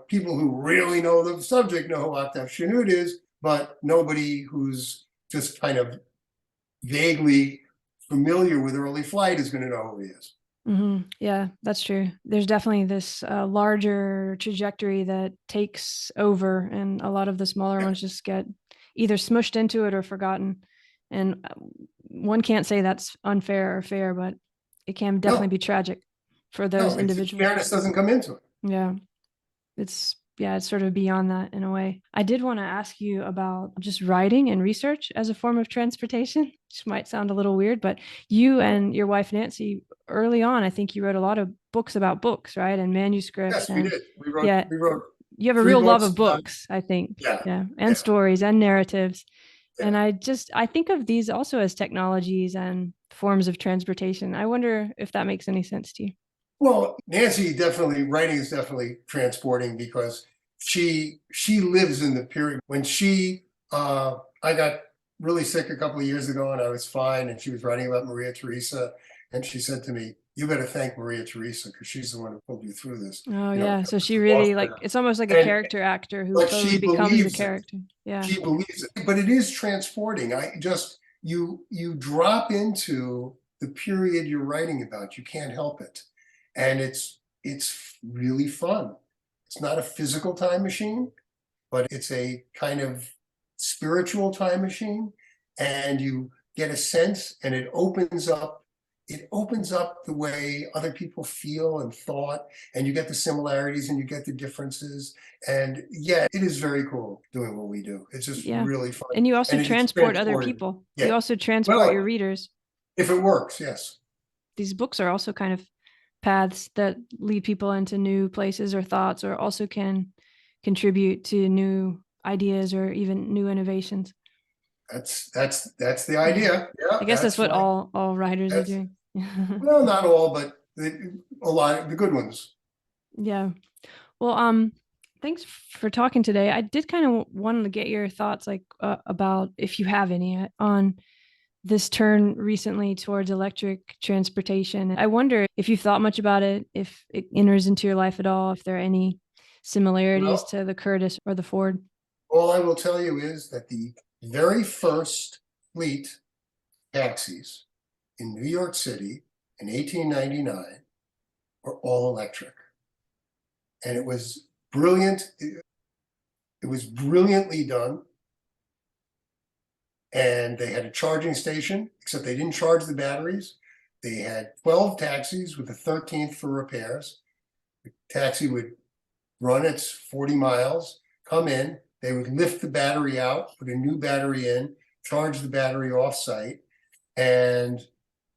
People who really know the subject know who Octave Chanute is, but nobody who's just kind of vaguely familiar with early flight is going to know who he is. Mm-hmm. Yeah, that's true. There's definitely this larger trajectory that takes over, and a lot of the smaller Yeah. ones just get either smushed into it or forgotten. And one can't say that's unfair or fair, but it can definitely No, be tragic for those no, individuals. fairness doesn't come into it. Yeah. It's sort of beyond that in a way. I did want to ask you about just writing and research as a form of transportation, which might sound a little weird, but you and your wife Nancy, early on, I think you wrote a lot of books about books, right? And manuscripts. Yes, we And did. yeah, We wrote you have a three real love books of about, books, I think. yeah, Yeah. And yeah, stories and narratives. yeah. And I think of these also as technologies and forms of transportation. I wonder if that makes any sense to you. Well, Nancy definitely, writing is definitely transporting, because she lives in the period when I got really sick a couple of years ago and I was fine, and she was writing about Maria Theresa, and she said to me, "You better thank Maria Theresa, because she's the one who pulled you through this." Oh You know, yeah. So she we really lost like, her. it's almost like a And character actor who but totally she becomes the believes it. character. Yeah. She believes it. But it is transporting. You drop into the period you're writing about. You can't help it. And it's really fun. It's not a physical time machine, but it's a kind of spiritual time machine. And you get a sense, and it opens up the way other people feel and thought, and you get the similarities and you get the differences. And yeah, it is very cool doing what we do. It's just Yeah. really fun. And you also And it is transport other transporting. people. You Yeah. also transport your Well, readers. if it works, yes. These books are also kind of paths that lead people into new places or thoughts, or also can contribute to new ideas or even new innovations. That's the idea. Yeah, I guess that's that's what why. all writers are That's doing. Well, not all, but a lot of the good ones. Yeah. Well, thanks for talking today. I did kind of want to get your thoughts, like about, if you have any, on this turn recently towards electric transportation. I wonder if you've thought much about it, if it enters into your life at all, if there are any similarities Well, to the Curtis or the Ford. all I will tell you is that the very first fleet taxis in New York City in 1899 were all electric. And it was brilliant. It was brilliantly done. And they had a charging station, except they didn't charge the batteries. They had 12 taxis with a 13th for repairs. The taxi would run its 40 miles, come in, they would lift the battery out, put a new battery in, charge the battery off-site, and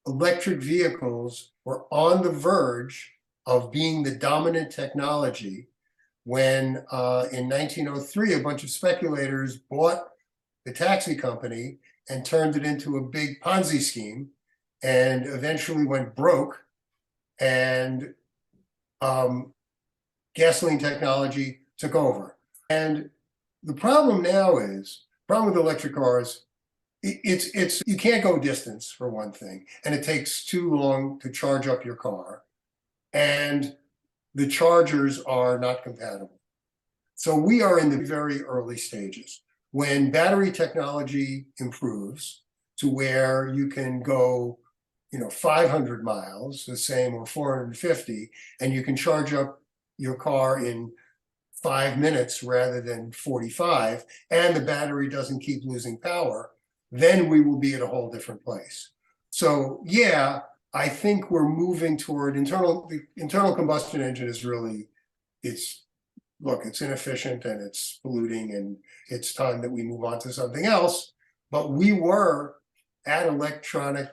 electric vehicles were on the verge of being the dominant technology when in 1903, a bunch of speculators bought the taxi company and turned it into a big Ponzi scheme and eventually went broke. And gasoline technology took over. And the problem now is, problem with electric cars, it's you can't go distance for one thing, and it takes too long to charge up your car, and the chargers are not compatible. So we are in the very early stages. When battery technology improves to where you can go, 500 miles, the same, or 450, and you can charge up your car in 5 minutes rather than 45, and the battery doesn't keep losing power, then we will be at a whole different place. So yeah, I think we're moving toward the internal combustion engine is really, it's inefficient and it's polluting, and it's time that we move on to something else. But we were at electronic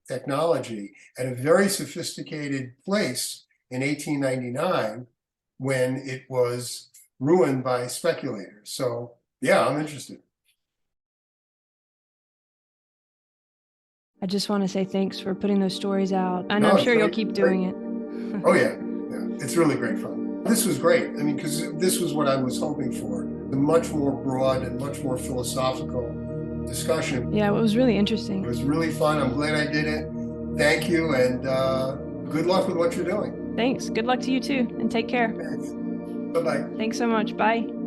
technology at a very sophisticated place in 1899 when it was ruined by speculators. So yeah, I'm interested. I just want to say thanks for putting those stories out, and No, I'm it's sure you'll really keep great. doing it. Oh yeah, it's really great fun. This was great. I mean, because this was what I was hoping for, a much more broad and much more philosophical discussion. Yeah, it was really interesting. It was really fun. I'm glad I did it. Thank you, and good luck with what you're doing. Thanks. Good luck to you too, and take care. Thanks. Bye-bye. Thanks so much. Bye.